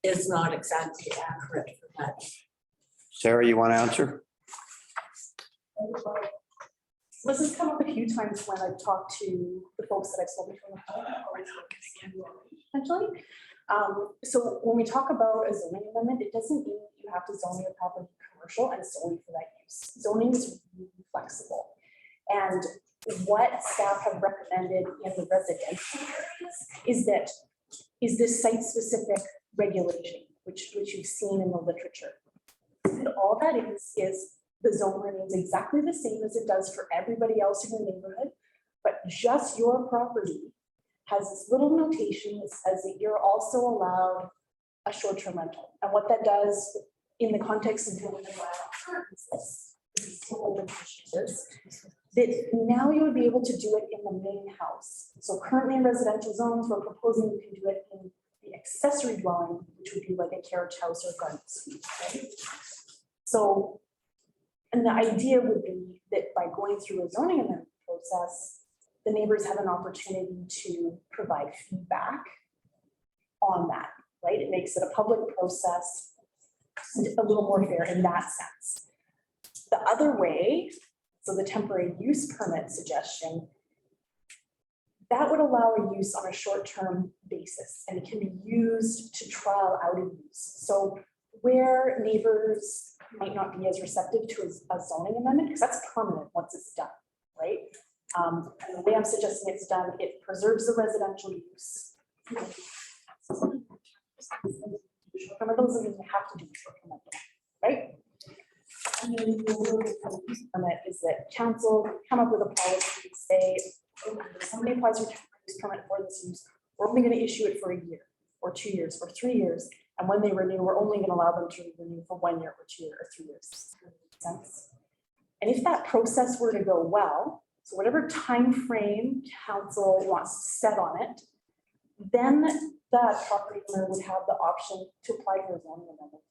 is not exactly accurate for that. Sarah, you want to answer? This has come up a few times when I've talked to the folks that I've spoken to on the phone. Potentially. So when we talk about a zoning amendment, it doesn't mean you have to zone your property commercial and solely for that use. Zoning is really flexible. And what staff have recommended in the residential areas is this site-specific regulation, which you've seen in the literature. And all that is the zone remains exactly the same as it does for everybody else in the neighborhood, but just your property has this little notation that says that you're also allowed a short-term rental. And what that does in the context of doing the that now you would be able to do it in the main house. So currently in residential zones, we're proposing you can do it in the accessory dwelling, which would be like a carriage house or garden suite, right? So, and the idea would be that by going through a zoning amendment process, the neighbors have an opportunity to provide feedback on that. right? It makes it a public process, a little more fair in that sense. The other way, so the temporary use permit suggestion, that would allow a use on a short-term basis, and it can be used to trial out a use. So where neighbors might not be as receptive to a zoning amendment, because that's permanent once it's done, right? And the way I'm suggesting it's done, it preserves the residential use. Short-term rental doesn't mean you have to do short-term rental, right? And then the other permit is that council come up with a policy, say, if somebody applies for temporary use permit for this use, we're only going to issue it for a year or 2 years or 3 years. And when they renew, we're only going to allow them to renew for 1 year or 2 years or 3 years. Makes sense? And if that process were to go well, so whatever time frame council wants to set on it, then that property owner would have the option to apply for a zoning amendment.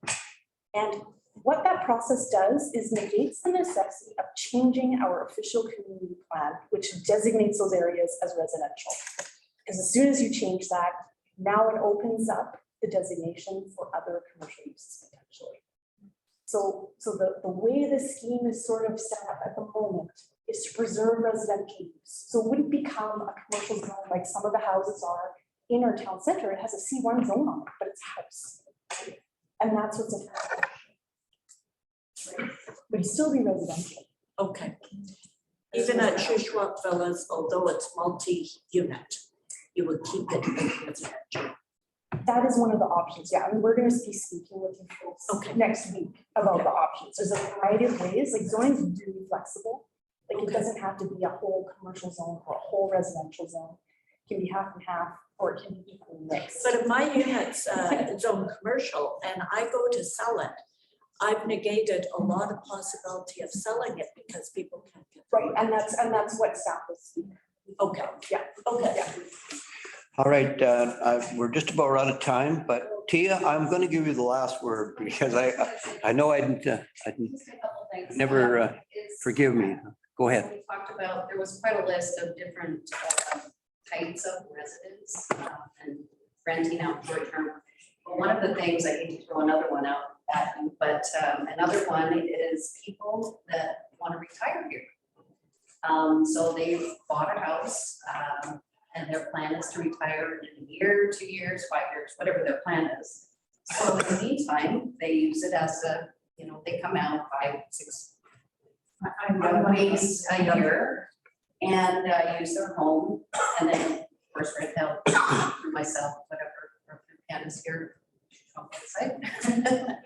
And what that process does is negates the necessity of changing our official community plan, which designates those areas as residential. Because as soon as you change that, now it opens up the designation for other commercial uses potentially. So the way the scheme is sort of set up at the moment is to preserve residential use. So it wouldn't become a commercial zone like some of the houses are in our town center. It has a C1 zone on it, but it's a house. And that's what's affected. But it'd still be residential. Okay. Even at Shuswap Villas, although it's multi-unit, you would keep it residential. That is one of the options, yeah. I mean, we're gonna be speaking with you folks Okay. next week about the options. There's a variety of ways, like zoning is really flexible. Like it Okay. doesn't have to be a whole commercial zone or a whole residential zone. It can be half and half, or it can be equally mixed. But if my unit's zone commercial and I go to sell it, I've negated a lot of possibility of selling it because people can't get. Right, and that's what staff was speaking. Okay, Yeah, okay. yeah. All right, we're just about out of time, but Tia, I'm going to give you the last word because I know I'd Just a couple things. never Is, forgive me. Go ahead. We talked about, there was quite a list of different types of residents and renting out short term. But one of the things, I hate to throw another one out at you, but another one is people that want to retire here. So they've bought a house and their plan is to retire in a year, 2 years, 5 years, whatever their plan is. So in the meantime, they use it as a, they come out 5, 6 weeks a year and use their home and then of course rent out through myself, whatever, or through Candace here on the website.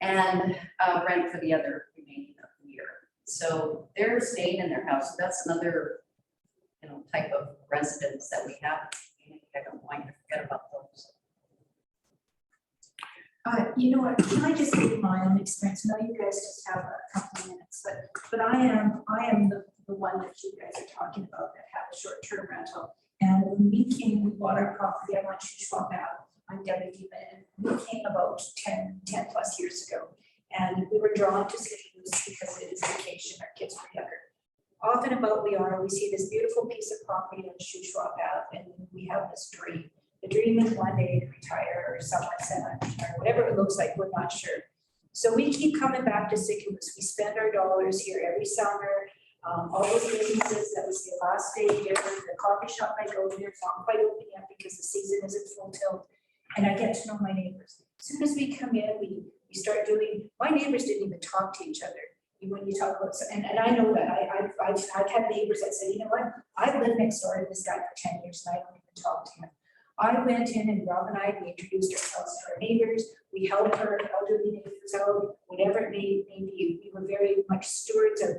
And rent for the other remaining of the year. So they're staying in their house. So that's another, type of residence that we have. I don't want you to forget about those. You know what, can I just give my own experience? I know you guys just have a couple of minutes, but I am the one that you guys are talking about that have a short-term rental. And when we came, we bought our property, I want you to swap out. I'm Debbie, and we came about 10 plus years ago. And we were drawn to cities because it is vacation, our kids were younger. Off and about we see this beautiful piece of property on Shuswap Ave, and we have this dream. The dream is one day to retire or someone said retire, whatever it looks like, we're not sure. So we keep coming back to Sycamus. We spend our dollars here every summer. All those businesses, that was the last day here, the coffee shop I go there, it's not quite open yet because the season isn't full tilt. And I get to know my neighbors. As soon as we come in, we start doing, my neighbors didn't even talk to each other. When you talk about, and I know that I've had neighbors that say, you know what, I've lived next door to this guy for 10 years and I don't even talk to him. I went in and Rob and I, we introduced ourselves to our neighbors. We helped our elderly neighbors out, whatever it may be. We were very much stewards of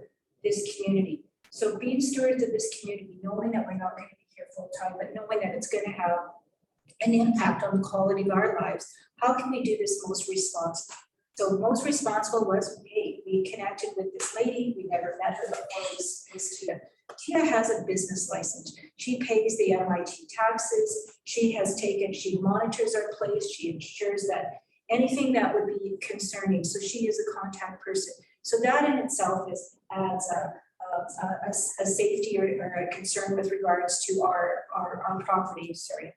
this community. So being stewards of this community, knowing that we're not going to be here full time, but knowing that it's going to have an impact on the quality of our lives, how can we do this most responsible? So most responsible was, hey, we connected with this lady. We never met her before. This Tia. Tia has a business license. She pays the MIT taxes. She monitors our place. She ensures that anything that would be concerning. So she is a contact person. So that in itself adds a safety or a concern with regards to our property. Sorry.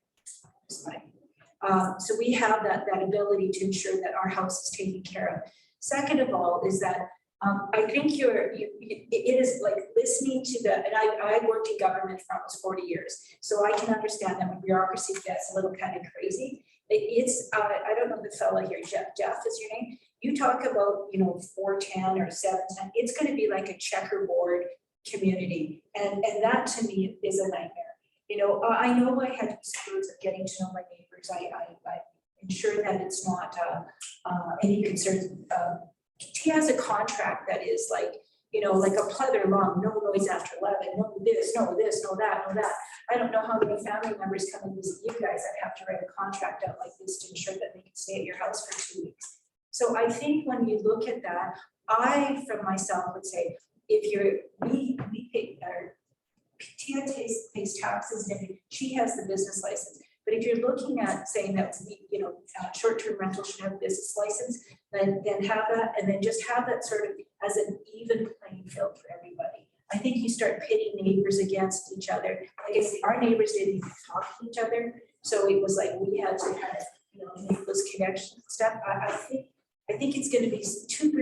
So we have that ability to ensure that our house is taken care of. Second of all is that I think it is like listening to and I worked in government for almost 40 years. So I can understand that when bureaucracy gets a little kind of crazy, I don't know the fellow here, Jeff is your name. You talk about, 410 or 710, it's going to be like a checkerboard community. And that to me is a nightmare. I know I had experience of getting to know my neighbors. I ensure that it's not any concerns. He has a contract that is like a pleather long, no noise after 11, no this, no this, no that, no that. I don't know how many family members come and visit you guys that have to write a contract out like this to ensure that they can stay at your house for 2 weeks. So I think when you look at that, I, from myself, would say, we pay, Tia pays taxes and everything. She has the business license. But if you're looking at saying that, short-term rental should have a business license, then have that, and then just have that sort of as an even playing field for everybody. I think you start pitting neighbors against each other. Like I say, our neighbors didn't even talk to each other. So it was like we had to kind of, make those connections and stuff. I think it's going to be too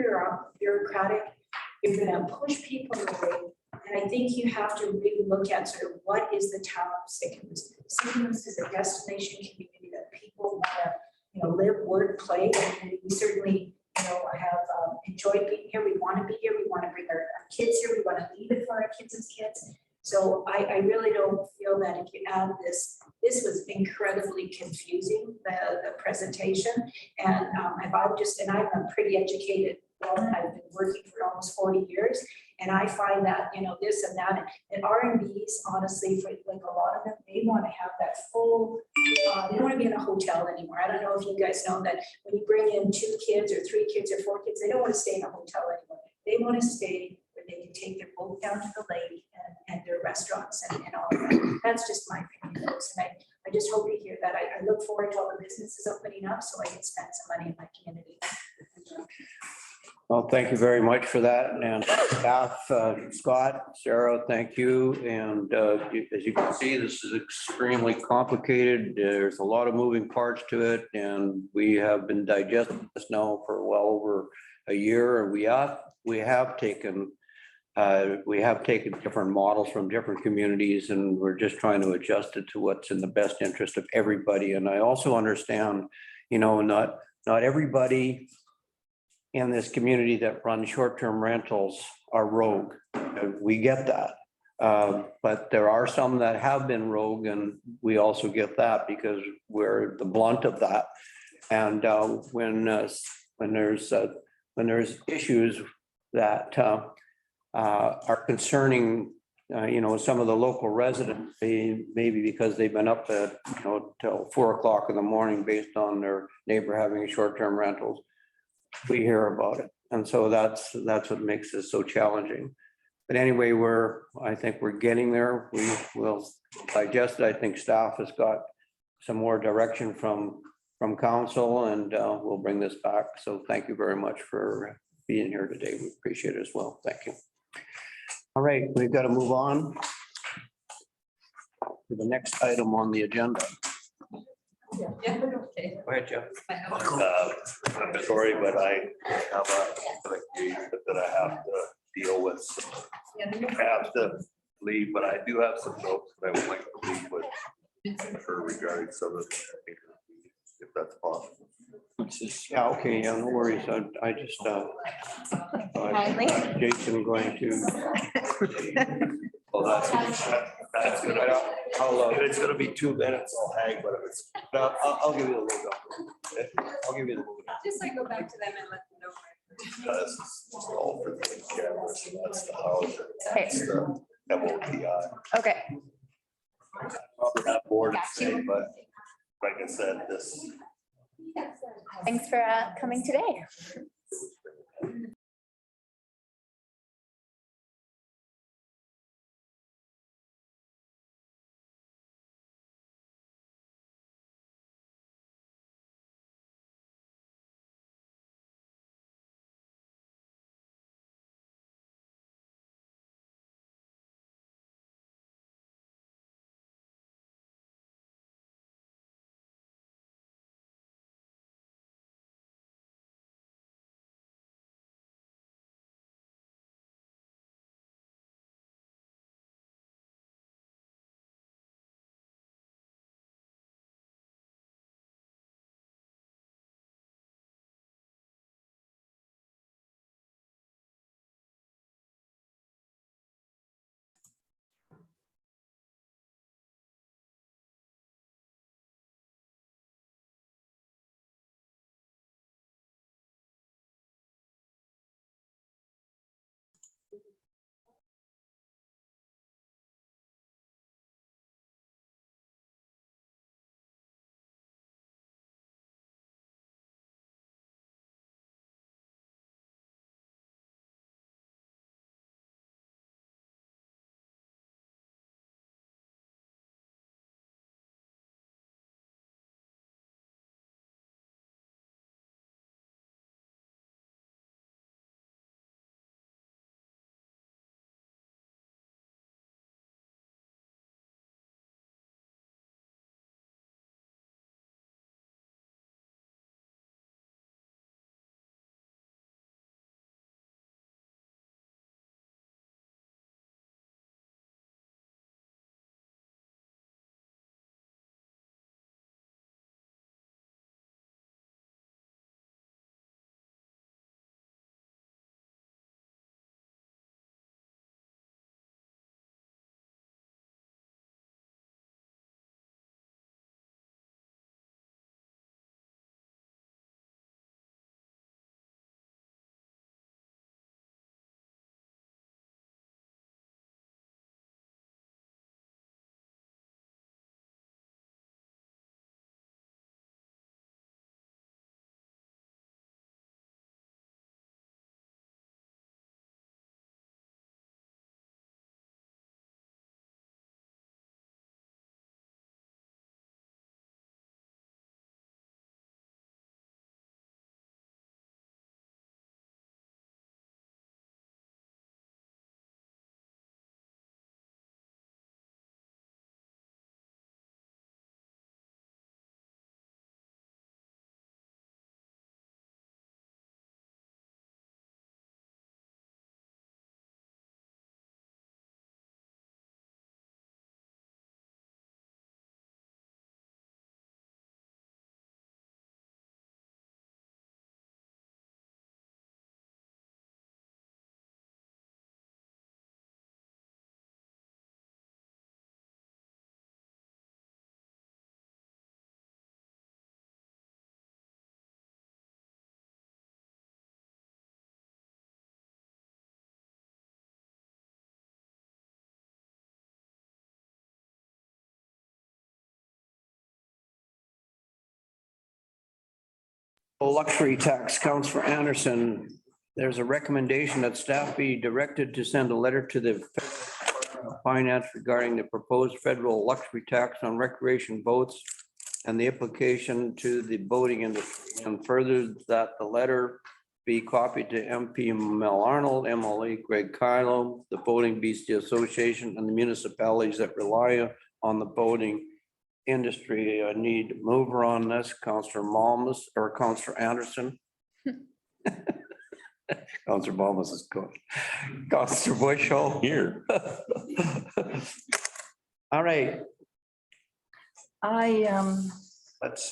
bureaucratic. You're going to push people away. And I think you have to really look at sort of what is the town of Sycamoose. Sycamoose is a destination community that people want to, live, work, play. And we certainly, have enjoyed being here. We want to be here. We want to bring our kids here. We want to leave it for our kids as kids. So I really don't feel that if you add this was incredibly confusing, the presentation. And I'm a pretty educated woman. I've been working for almost 40 years. And I find that, this and that, and R&Bs, honestly, for like a lot of them, they want to have that full, they don't want to be in a hotel anymore. I don't know if you guys know that when you bring in 2 kids or 3 kids or 4 kids, they don't want to stay in a hotel anymore. They want to stay where they can take their boat down to the lake and their restaurants and all of that. That's just my opinion, folks. And I just hope to hear that. I look forward to all the businesses opening up so I can spend some money in my community. Well, thank you very much for that. And staff, Scott, Sarah, thank you. And as you can see, this is extremely complicated. There's a lot of moving parts to it. And we have been digesting this now for well over a year. And we have taken different models from different communities, and we're just trying to adjust it to what's in the best interest of everybody. And I also understand, not everybody in this community that run short-term rentals are rogue. We get that. But there are some that have been rogue, and we also get that because we're the blunt of that. And when there's issues that are concerning, some of the local residents, maybe because they've been up at, till 4 o'clock in the morning based on their neighbor having short-term rentals, we hear about it. And so that's what makes this so challenging. But anyway, I think we're getting there. We will digest it. I think staff has got some more direction from council, and we'll bring this back. So thank you very much for being here today. We appreciate it as well. Thank you. All right, we've got to move on to the next item on the agenda. Yeah, okay. Go ahead, Jeff. I'm sorry, but I have a engagement that I have to deal with. I have to leave, but I do have some notes that I would like to leave with her regarding some of the, if that's possible. Yeah, okay, yeah, no worries. I just, Jason going to. Well, that's gonna, if it's gonna be 2 minutes, I'll hang, but if it's, I'll give you the logo. I'll give you the logo. Just so I go back to them and let them know. This is all for the cameras, and that's the house. Okay. That's the MOTI. Okay, Probably not board today, but like I said, this. thanks for coming today. Luxury tax, Councillor Anderson. There's a recommendation that staff be directed to send a letter to the Department of Finance regarding the proposed federal luxury tax on recreation boats and the implication to the boating industry, and further that the letter be copied to MP Mel Arnold, MLA Greg Kylo, the Boating Beastie Association, and the municipalities that rely on the boating industry. I need a mover on this, Councillor Malmus or Councillor Anderson. Councillor Malmus is good. Councillor Bushel. Here. All right, let's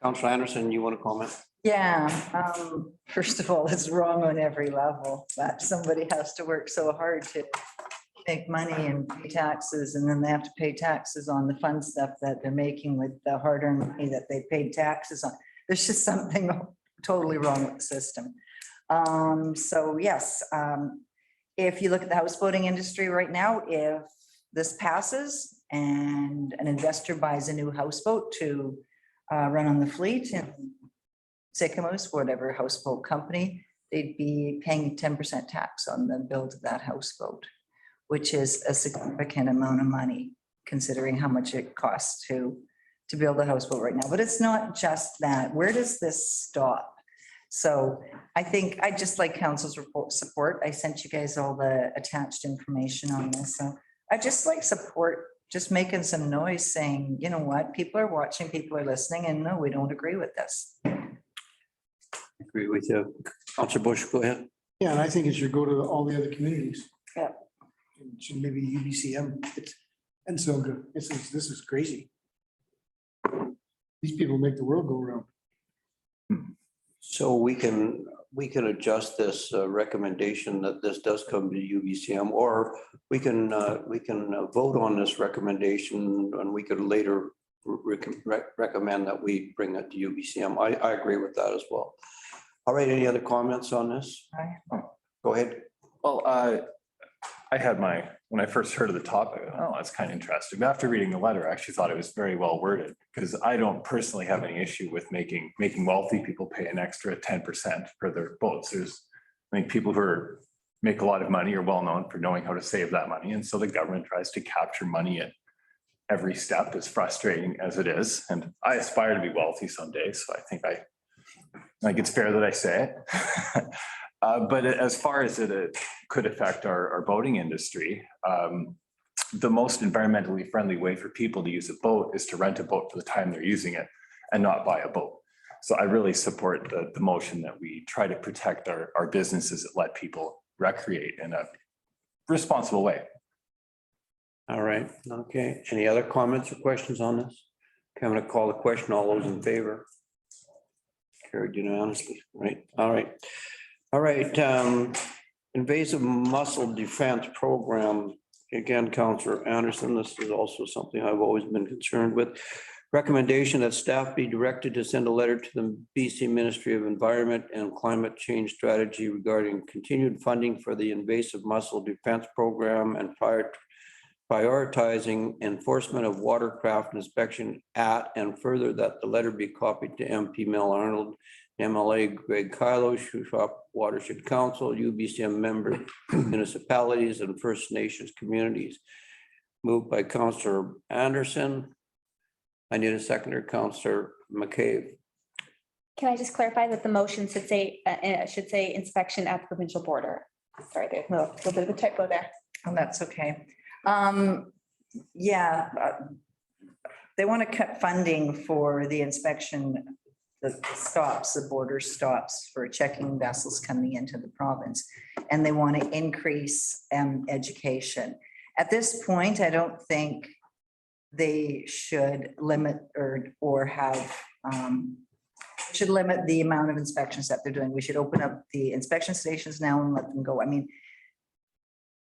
Councillor Anderson, you want to comment? yeah, first of all, it's wrong on every level that somebody has to work so hard to make money and pay taxes, and then they have to pay taxes on the fun stuff that they're making with the hard-earned money that they paid taxes on. There's just something totally wrong with the system. So yes, if you look at the houseboating industry right now, if this passes and an investor buys a new houseboat to run on the fleet and Sycamores, whatever houseboat company, they'd be paying 10% tax on the build of that houseboat, which is a significant amount of money considering how much it costs to build a houseboat right now. But it's not just that. Where does this stop? So I think I just like council's support. I sent you guys all the attached information on this. So I just like support, just making some noise saying, you know what, people are watching, people are listening, and no, we don't agree with this. Agree with you. Councillor Bush, go ahead. Yeah, and I think it should go to all the other communities. Yeah. It should maybe UBCM. And so good. This is crazy. These people make the world go round. So we can adjust this recommendation that this does come to UBCM, or we can vote on this recommendation and we could later recommend that we bring it to UBCM. I agree with that as well. All right, any other comments on this? Go ahead. Well, I had when I first heard of the topic, oh, that's kind of interesting. But after reading the letter, I actually thought it was very well worded, because I don't personally have any issue with making wealthy people pay an extra 10% for their boats. I think people who make a lot of money are well known for knowing how to save that money. And so the government tries to capture money at every step, as frustrating as it is. And I aspire to be wealthy someday. So I think it's fair that I say it. But as far as it could affect our boating industry, the most environmentally friendly way for people to use a boat is to rent a boat for the time they're using it and not buy a boat. So I really support the motion that we try to protect our businesses that let people recreate in a responsible way. All right, okay. Any other comments or questions on this? Okay, I'm going to call the question. All those in favor? Carried unanimously, right? All right. All right, invasive mussel defense program. Again, Councillor Anderson, this is also something I've always been concerned with. Recommendation that staff be directed to send a letter to the BC Ministry of Environment and Climate Change Strategy regarding continued funding for the invasive mussel defense program and prioritizing enforcement of watercraft inspection at, and further that the letter be copied to MP Mel Arnold, MLA Greg Kylo, Shuswap Watershed Council, UBCM member municipalities and First Nations communities. Moved by Councillor Anderson. I need a seconder, Councillor McCabe. Can I just clarify that the motion should say inspection at the provincial border? Sorry, there's a little bit of a typo there. Oh, that's okay. Yeah, they want to cut funding for the inspection, the stops, the border stops for checking vessels coming into the province. And they want to increase education. At this point, I don't think they should limit or have, should limit the amount of inspections that they're doing. We should open up the inspection stations now and let them go. I mean,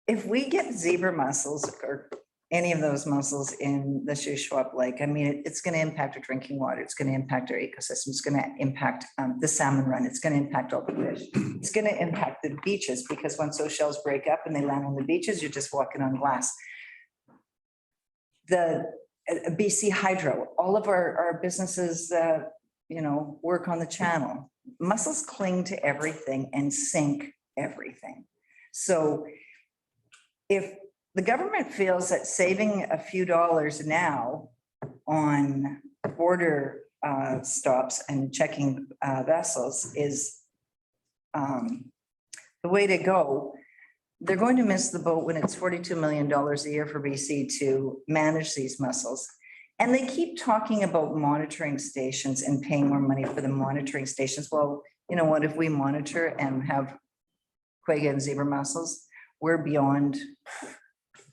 if we get zebra mussels or any of those mussels in the Shuswap Lake, I mean, it's going to impact our drinking water. It's going to impact our ecosystem. It's going to impact the salmon run. It's going to impact all the fish. It's going to impact the beaches, because once those shells break up and they land on the beaches, you're just walking on glass. the BC Hydro, all of our businesses that, work on the channel. Mussels cling to everything and sink everything. So if the government feels that saving a few dollars now on border stops and checking vessels is the way to go, they're going to miss the boat when it's $42 million a year for BC to manage these mussels. And they keep talking about monitoring stations and paying more money for the monitoring stations. Well, you know what, if we monitor and have quagga and zebra mussels, we're beyond,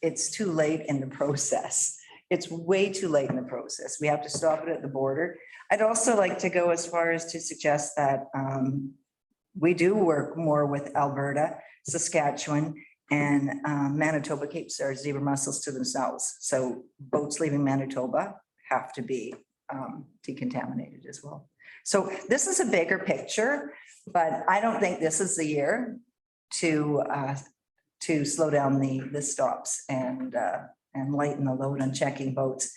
it's too late in the process. It's way too late in the process. We have to stop it at the border. I'd also like to go as far as to suggest that we do work more with Alberta, Saskatchewan, and Manitoba keeps our zebra mussels to themselves. So boats leaving Manitoba have to be decontaminated as well. So this is a bigger picture, but I don't think this is the year to slow down the stops and lighten the load on checking boats.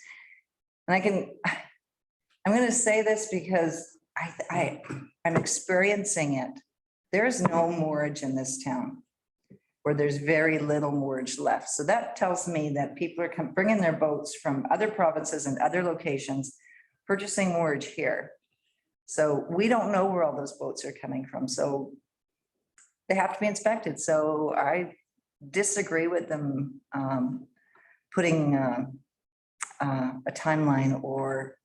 And I'm going to say this because I'm experiencing it. There's no moorage in this town, where there's very little moorage left. So that tells me that people are bringing their boats from other provinces and other locations, purchasing moorage here. So we don't know where all those boats are coming from. So they have to be inspected. So I disagree with them putting a timeline or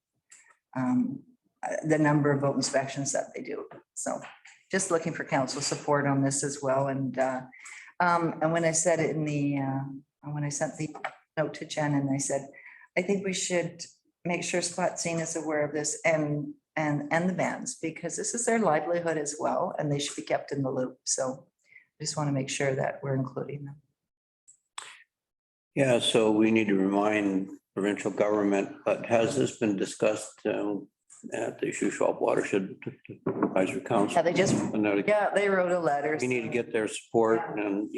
the number of boat inspections that they do. So just looking for council support on this as well. And when I said it when I sent the note to Jen, and I said, I think we should make sure Spotsine is aware of this and the bands, because this is their livelihood as well, and they should be kept in the loop. So I just want to make sure that we're including them. Yeah, so we need to remind provincial government, but has this been discussed at the Shuswap Watershed Advisory Council? Yeah, they wrote a letter. We need to get their support, and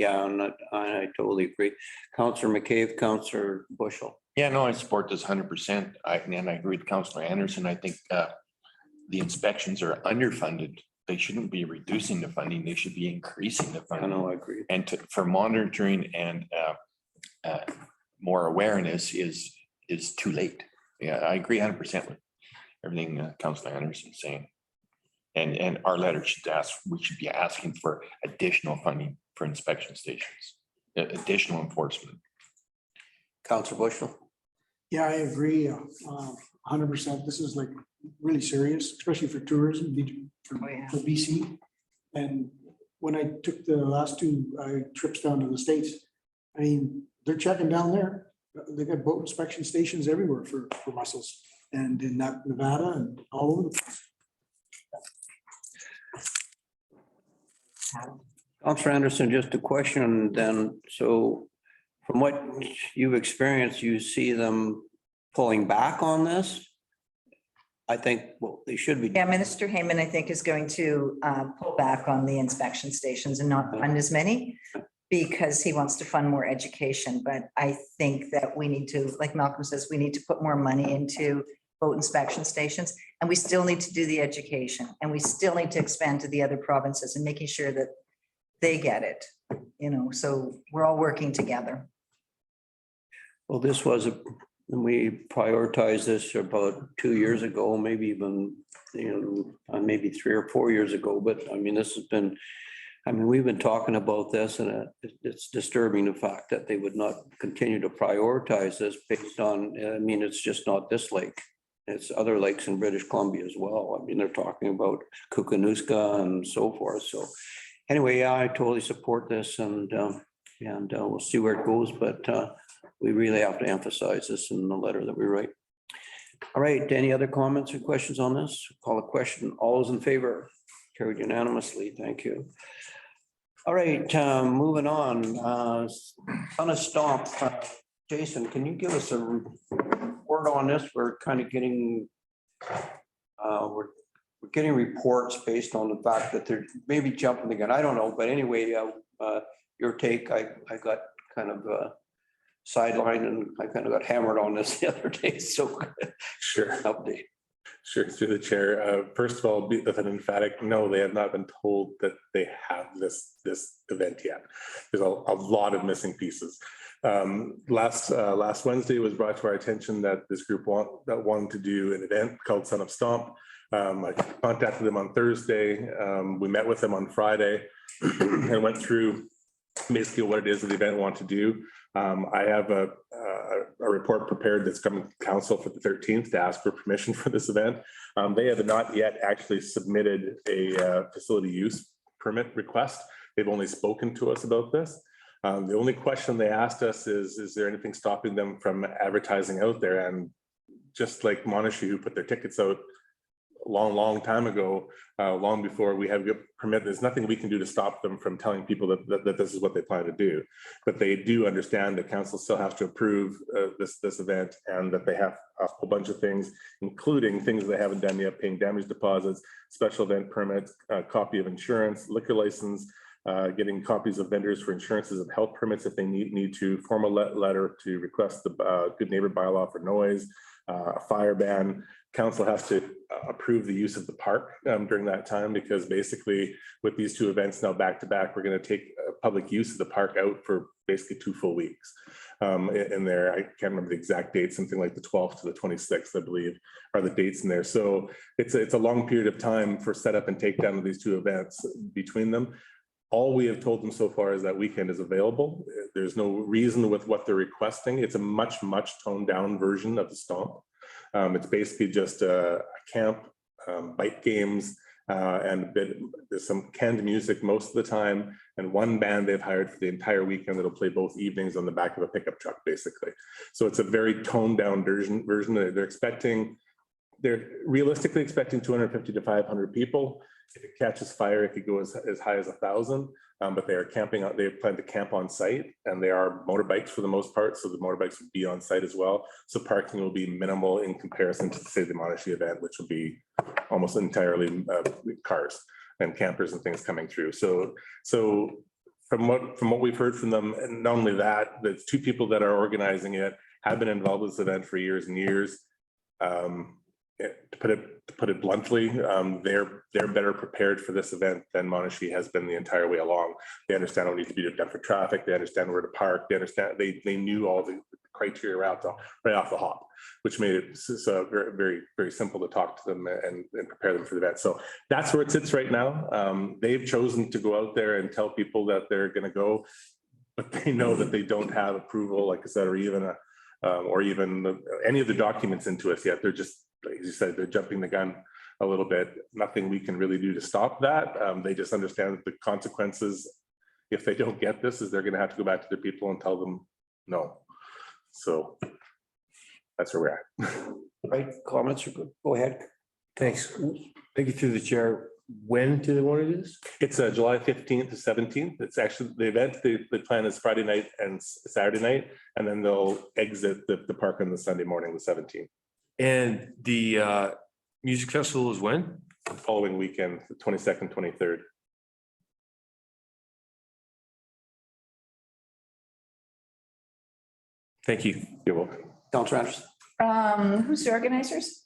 I totally agree. Councillor McCabe, Councillor Bushel. Yeah, no, I support this 100%. I agree with Councillor Anderson. I think the inspections are underfunded. They shouldn't be reducing the funding. They should be increasing the funding. I know, I agree. And for monitoring and more awareness is too late. Yeah, I agree 100% with everything Councillor Anderson is saying. And our letter should we should be asking for additional funding for inspection stations, additional enforcement. Councillor Bushel. Yeah, I agree 100%. This is like really serious, especially for tourism for BC. And when I took the last two trips down to the States, I mean, they're checking down there. They got boat inspection stations everywhere for mussels, and in Nevada and all over the place. Councillor Anderson, just a question then. So from what you've experienced, you see them pulling back on this? I think, well, they should be. Yeah, Minister Heyman, I think, is going to pull back on the inspection stations and not fund as many, because he wants to fund more education. But I think that we need to, like Malcolm says, we need to put more money into boat inspection stations, and we still need to do the education, and we still need to expand to the other provinces and making sure that they get it, so we're all working together. Well, we prioritized this about 2 years ago, maybe even, maybe 3 or 4 years ago. But I mean, we've been talking about this, and it's disturbing the fact that they would not continue to prioritize this based on, it's just not this lake. It's other lakes in British Columbia as well. I mean, they're talking about Kukanuska and so forth. So anyway, I totally support this, and we'll see where it goes. But we really have to emphasize this in the letter that we write. All right, any other comments or questions on this? Call a question. All those in favor? Carried unanimously. Thank you. All right, moving on. On a stomp, Jason, can you give us a report on this? We're kind of getting, we're getting reports based on the fact that they're maybe jumping the gun. I don't know, but anyway, your take. I got kind of sidelined, and I kind of got hammered on this the other day, so Sure, update. sure. Through the chair. First of all, be with an emphatic, no, they have not been told that they have this event yet. There's a lot of missing pieces. Last Wednesday, it was brought to our attention that this group wanted to do an event called Son of Stomp. I contacted them on Thursday. We met with them on Friday and went through basically what it is that the event want to do. I have a report prepared that's coming to council for the 13th to ask for permission for this event. They have not yet actually submitted a facility use permit request. They've only spoken to us about this. The only question they asked us is there anything stopping them from advertising out there? And just like Monashi, who put their tickets out a long time ago, long before we have a permit, there's nothing we can do to stop them from telling people that this is what they plan to do. But they do understand that council still has to approve this event, and that they have a whole bunch of things, including things they haven't done yet: paying damage deposits, special event permits, copy of insurance, liquor license, getting copies of vendors for insurances and health permits if they need to, formal letter to request the good neighbor bylaw for noise, a fire ban. Council has to approve the use of the park during that time, because basically with these two events now back to back, we're going to take public use of the park out for basically 2 full weeks. In there, I can't remember the exact date, something like the 12th to the 26th, I believe, are the dates in there. So it's a long period of time for setup and takedown of these two events between them. All we have told them so far is that weekend is available. There's no reason with what they're requesting. It's a much toned down version of the Stomp. It's basically just a camp, bike games, and there's some canned music most of the time, and one band they've hired for the entire weekend that'll play both evenings on the back of a pickup truck, basically. So it's a very toned down version. They're realistically expecting 250 to 500 people. If it catches fire, it could go as high as 1,000. But they are camping out. They plan to camp on site, and they are motorbikes for the most part. So the motorbikes would be on site as well. So parking will be minimal in comparison to, say, the Monashi event, which will be almost entirely cars and campers and things coming through. So from what we've heard from them, and not only that, the two people that are organizing it have been involved with this event for years and years. To put it bluntly, they're better prepared for this event than Monashi has been the entire way along. They understand what needs to be done for traffic. They understand where to park. They understand. They knew all the criteria right off the hop, which made it so very simple to talk to them and prepare them for the event. So that's where it sits right now. They've chosen to go out there and tell people that they're going to go, but they know that they don't have approval, like I said, or even any of the documents into us yet. They're just, like you said, they're jumping the gun a little bit. Nothing we can really do to stop that. They just understand the consequences if they don't get this, is they're going to have to go back to their people and tell them no. So that's where we're at. Right, comments are good. Go ahead. Thanks. Thank you through the chair. When do they want to do this? It's July 15th to 17th. It's actually the event. The plan is Friday night and Saturday night, and then they'll exit the park on the Sunday morning, the 17th. And the music festival is when? The following weekend, the 22nd, 23rd. Thank you. You're welcome. Councilor Anderson. Who's the organizers?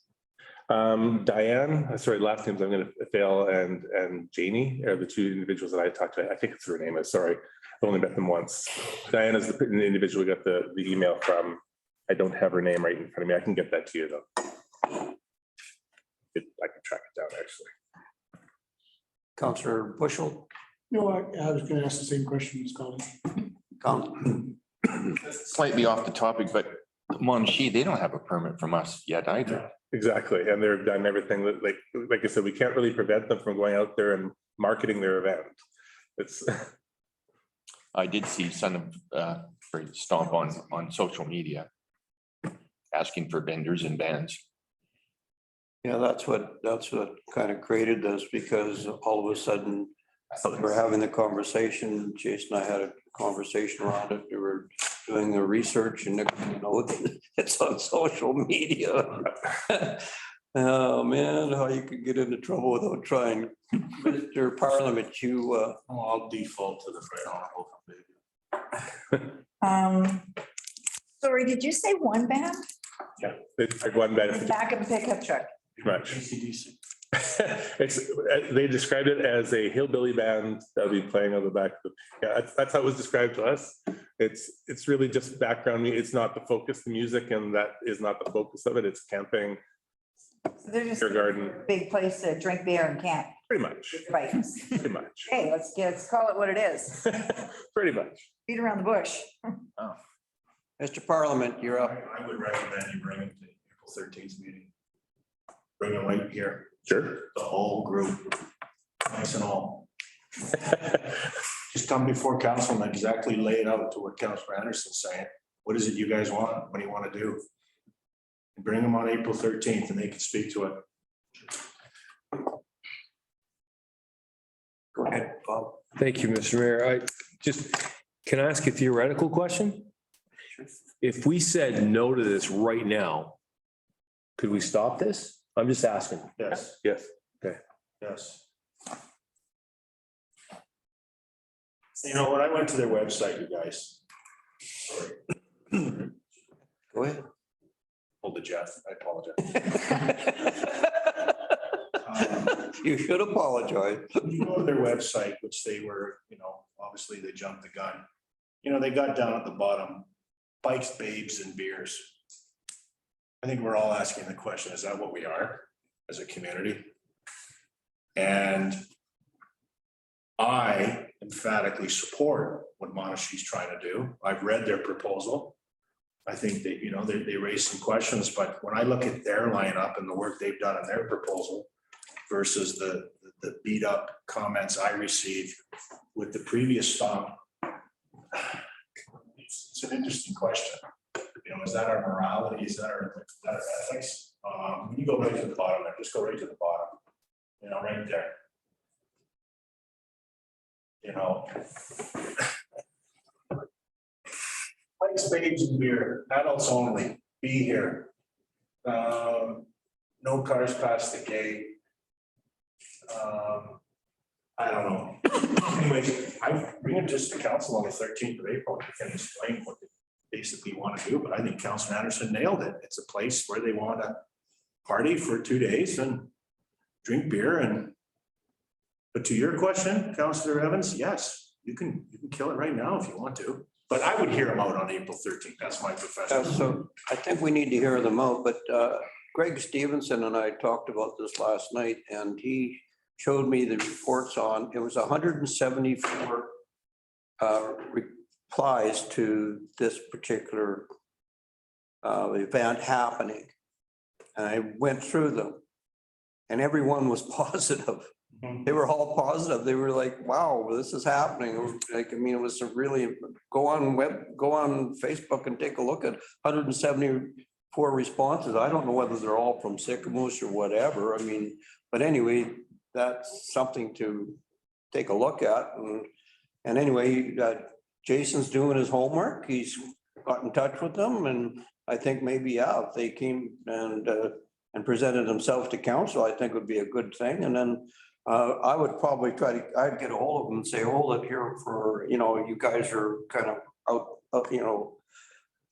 Diane, sorry, last names I'm going to fail, and Janie are the two individuals that I talked to. I think it's her name. Sorry, I've only met them once. Diane is the individual who got the email from. I don't have her name right in front of me. I can get that to you though. I can track it down actually. Councilor Bushel. No, I was going to ask the same question as Colin. Slightly off the topic, but Monashi, they don't have a permit from us yet either. Exactly, and they've done everything that, like I said, we can't really prevent them from going out there and marketing their event. It's. I did see Son of Stomp on social media, asking for vendors and bands. Yeah, that's what kind of created this, because all of a sudden we're having the conversation. Jason and I had a conversation around it. We were doing the research, and it's on social media. Oh man, how you could get into trouble without trying. Mr. Parliament, I'll default to the right honorable. Sorry, did you say one band? Yeah, it's like one benefit, Back of a pickup truck. pretty much. It's, they described it as a hillbilly band that'll be playing on the back of the, yeah, that's how it was described to us. It's really just background, it's not the focus, the music, and that is not the focus of it, it's camping, So they're just your garden, a big place to drink beer and camp. pretty much, Right. pretty much, Hey, let's call it what it is. pretty much. Beat around the bush. Mr. Parliament, you're up. I would recommend you bring it to April 13th meeting. Bring it right here, Sure. the whole group, nice and all. Just come before council and exactly lay it out to what Councilor Anderson's saying. What is it you guys want? What do you want to do? And bring them on April 13th and they can speak to it. Go ahead, Bob. Thank you, Mr. Mayor. Can I ask a theoretical question? If we said no to this right now, could we stop this? I'm just asking. Yes, Yes. yes. You know, when I went to their website, you guys. Sorry. Go ahead. Hold it, Jeff. I apologize. You should apologize. You go to their website, which they were, obviously they jumped the gun. They got down at the bottom, bikes, babes, and beers. I think we're all asking the question, is that what we are as a community? And I emphatically support what Monashee's trying to do. I've read their proposal. I think that, they raised some questions, but when I look at their lineup and the work they've done in their proposal versus the beat up comments I received with the previous stop, it's an interesting question. Is that our morality? Is that our ethics? When you go right to the bottom there, just go right to the bottom, right there. Like spades and beer, adults only, be here. No cars past the gate. I don't know. Anyways, I bring it just to council on the 13th of April. I can explain what they basically want to do, but I think Councilor Anderson nailed it. It's a place where they want to party for 2 days and drink beer but to your question, Councilor Evans, yes, you can kill it right now if you want to, but I would hear them out on April 13th. That's my profession. So I think we need to hear them out, but Greg Stevenson and I talked about this last night, and he showed me the reports on, it was 174 replies to this particular event happening. And I went through them and everyone was positive. They were all positive. They were like, wow, this is happening. It was a really, go on Facebook and take a look at 174 responses. I don't know whether they're all from Sycamoose or whatever. But anyway, that's something to take a look at. And anyway, Jason's doing his homework. He's got in touch with them, and I think maybe, if they came and presented themselves to council, I think would be a good thing. And then I would probably I'd get a hold of them and say, hold it here for, you guys are kind of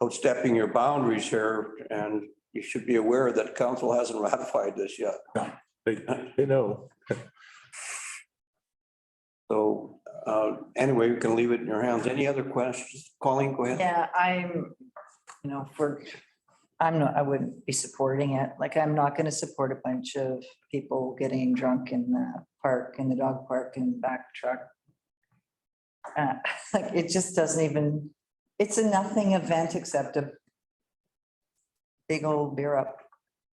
outstepping your boundaries here, and you should be aware that council hasn't ratified this yet. They know. So anyway, we can leave it in your hands. Any other questions? Colleen, go ahead. Yeah, I wouldn't be supporting it. Like, I'm not going to support a bunch of people getting drunk in the park, in the dog park, in the back truck. Like, it just doesn't even, it's a nothing event except a big old beer up.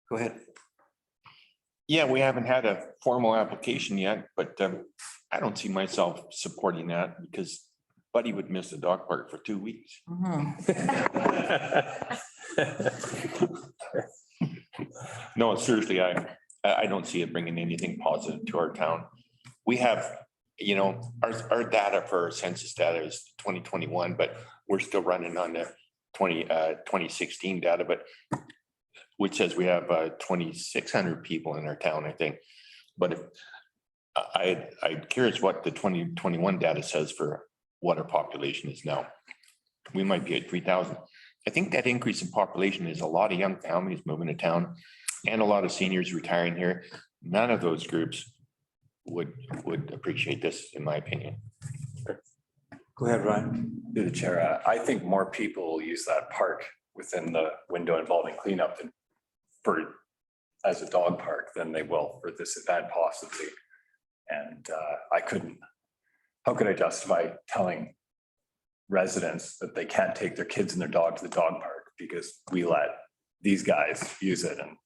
Go ahead. Yeah, we haven't had a formal application yet, but I don't see myself supporting that because Buddy would miss the dog park for 2 weeks. No, seriously, I don't see it bringing anything positive to our town. We have, our data for our census data is 2021, but we're still running on the 2016 data, but which says we have 2,600 people in our town, I think. But if I'm curious what the 2021 data says for what our population is now. We might be at 3,000. I think that increase in population is a lot of young families moving to town and a lot of seniors retiring here. None of those groups would appreciate this, in my opinion. Go ahead, Ryan. Through the chair, I think more people will use that park within the window involving cleanup than for as a dog park than they will for this event possibly. And how could I justify telling residents that they can't take their kids and their dog to the dog park because we let these guys use it? And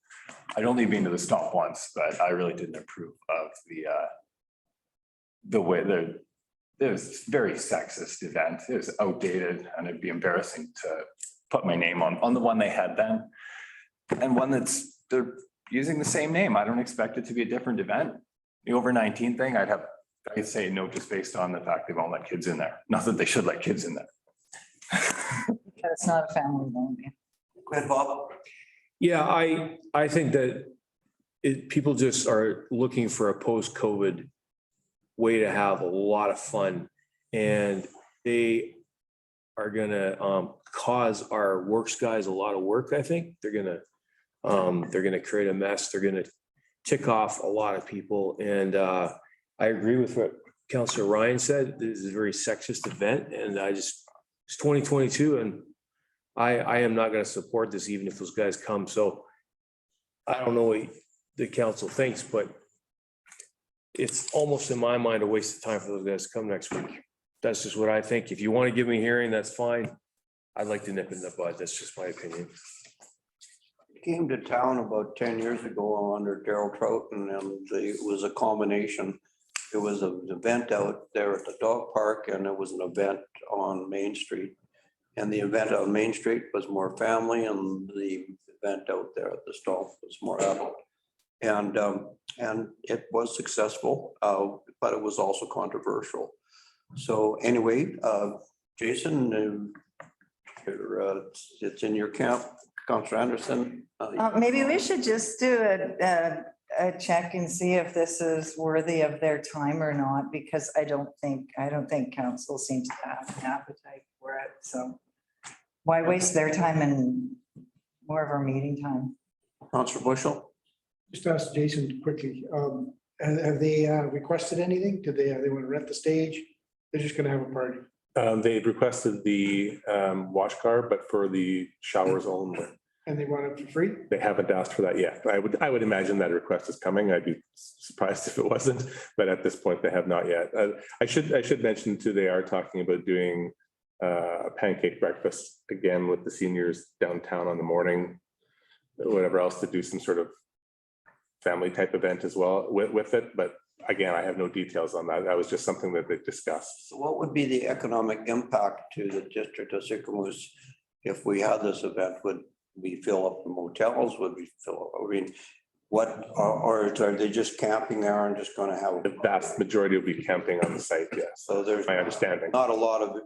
I'd only been to the stomp once, but I really didn't approve of the way it was very sexist event. It was outdated and it'd be embarrassing to put my name on the one they had then. And one they're using the same name. I don't expect it to be a different event. The over 19 thing, I'd say no, just based on the fact they won't let kids in there. Not that they should let kids in there. It's not a family zone. Go ahead, Bob. Yeah, I think that people just are looking for a post-COVID way to have a lot of fun. And they are gonna cause our works guys a lot of work, I think. They're gonna create a mess. They're gonna tick off a lot of people. And I agree with what Councillor Ryan said. This is a very sexist event, and it's 2022, and I am not gonna support this even if those guys come. So I don't know what the council thinks, but it's almost in my mind a waste of time for those guys to come next week. That's just what I think. If you want to give me a hearing, that's fine. I'd like to nip it in the bud. That's just my opinion. Came to town about 10 years ago under Daryl Troughton, and it was a combination. It was an event out there at the dog park, and it was an event on Main Street. And the event on Main Street was more family, and the event out there at the stomp was more adult. And it was successful, but it was also controversial. So anyway, Jason, it's in your camp, Councillor Anderson. Maybe we should just do a check and see if this is worthy of their time or not, because I don't think council seems to have an appetite for it. So why waste their time and more of our meeting time? Councillor Bushel. Just ask Jason quickly, have they requested anything? Do they want to rent the stage? They're just gonna have a party. They requested the wash car, but for the showers only. And they want it for free? They haven't asked for that yet. I would imagine that request is coming. I'd be surprised if it wasn't, but at this point they have not yet. I should mention too, they are talking about doing a pancake breakfast again with the seniors downtown on the morning, whatever else, to do some sort of family type event as well with it. But again, I have no details on that. That was just something that they discussed. So what would be the economic impact to the district of Sycamoose if we had this event? Would we fill up the motels? Would we fill, I mean, what, or are they just camping there and just gonna have? The vast majority will be camping on the site, yes. So there's My understanding. not a lot of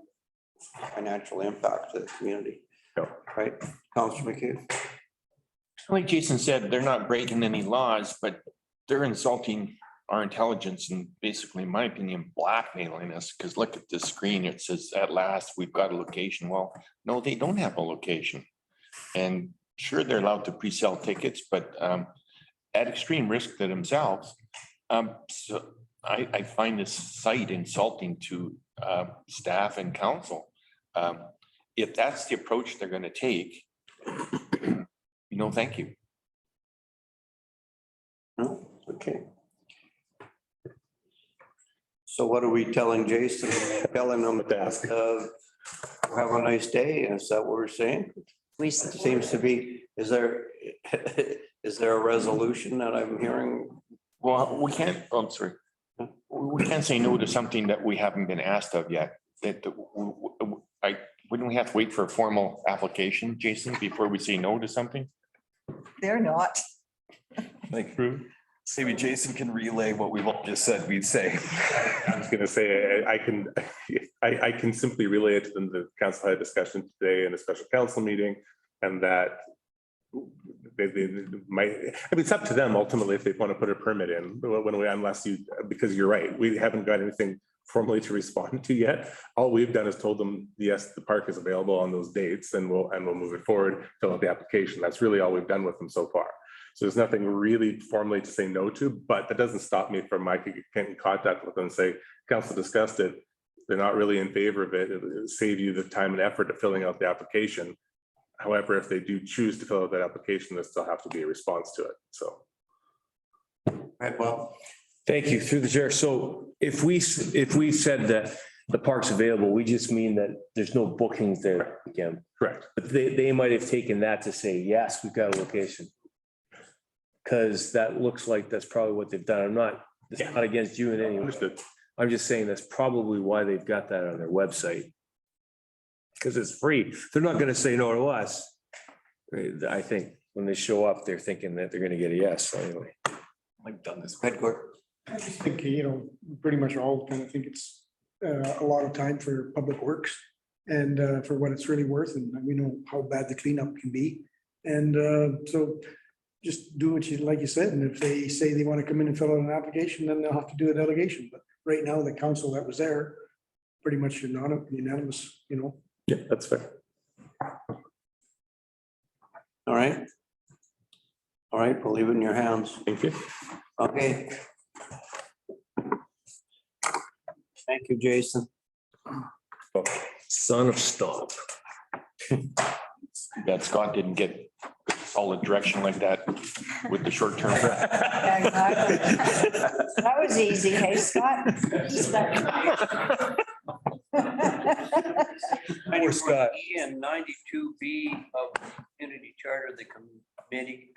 financial impact to the community. No. Right, Councillor McHugh? Like Jason said, they're not breaking any laws, but they're insulting our intelligence and basically, in my opinion, blackmailing us. Because look at this screen, it says at last we've got a location. Well, no, they don't have a location. And sure, they're allowed to pre-sell tickets, but at extreme risk to themselves. So I find this site insulting to staff and council. If that's the approach they're going to take, thank you. No, okay. So what are we telling Jason? Telling him To ask. have a nice day? Is that what we're saying? It seems to be, is there a resolution that I'm hearing? Well, we can't, I'm sorry. We can't say no to something that we haven't been asked of yet. Wouldn't we have to wait for a formal application, Jason, before we say no to something? They're not. Like, maybe Jason can relay what we've all just said we'd say. I was gonna say, I can simply relay it to them. The council had a discussion today in a special council meeting, and that they might, it's up to them ultimately if they want to put a permit in, because you're right, we haven't got anything formally to respond to yet. All we've done is told them, yes, the park is available on those dates and we'll move it forward, fill out the application. That's really all we've done with them so far. So there's nothing really formally to say no to, but that doesn't stop me from getting in contact with them and say, council discussed it. They're not really in favor of it. It'll save you the time and effort of filling out the application. However, if they do choose to fill out that application, there still have to be a response to it. So. Right, well, Thank you, through the chair. So if we said that the park's available, we just mean that there's no bookings there again. Correct. But they might have taken that to say, yes, we've got a location. Because that looks like that's probably what they've done. It's not against you in any way. Understood. I'm just saying that's probably why they've got that on their website. Because it's free. They're not gonna say no to us. Right? I think when they show up, they're thinking that they're gonna get a yes. So anyway. I've done this. Ed Gord. I just think, pretty much all kind of think it's a lot of time for public works and for what it's really worth. And we know how bad the cleanup can be. And so just do what you, like you said, and if they say they want to come in and fill out an application, then they'll have to do a delegation. But right now, the council that was there, pretty much unanimous, Yeah, that's fair. All right. All right, we'll leave it in your hands. Thank you. Okay. Thank you, Jason. Son of Stomp. That Scott didn't get solid direction like that with the short term. That was easy, hey, Scott? Poor Scott. E and 92B of the community charter, the committee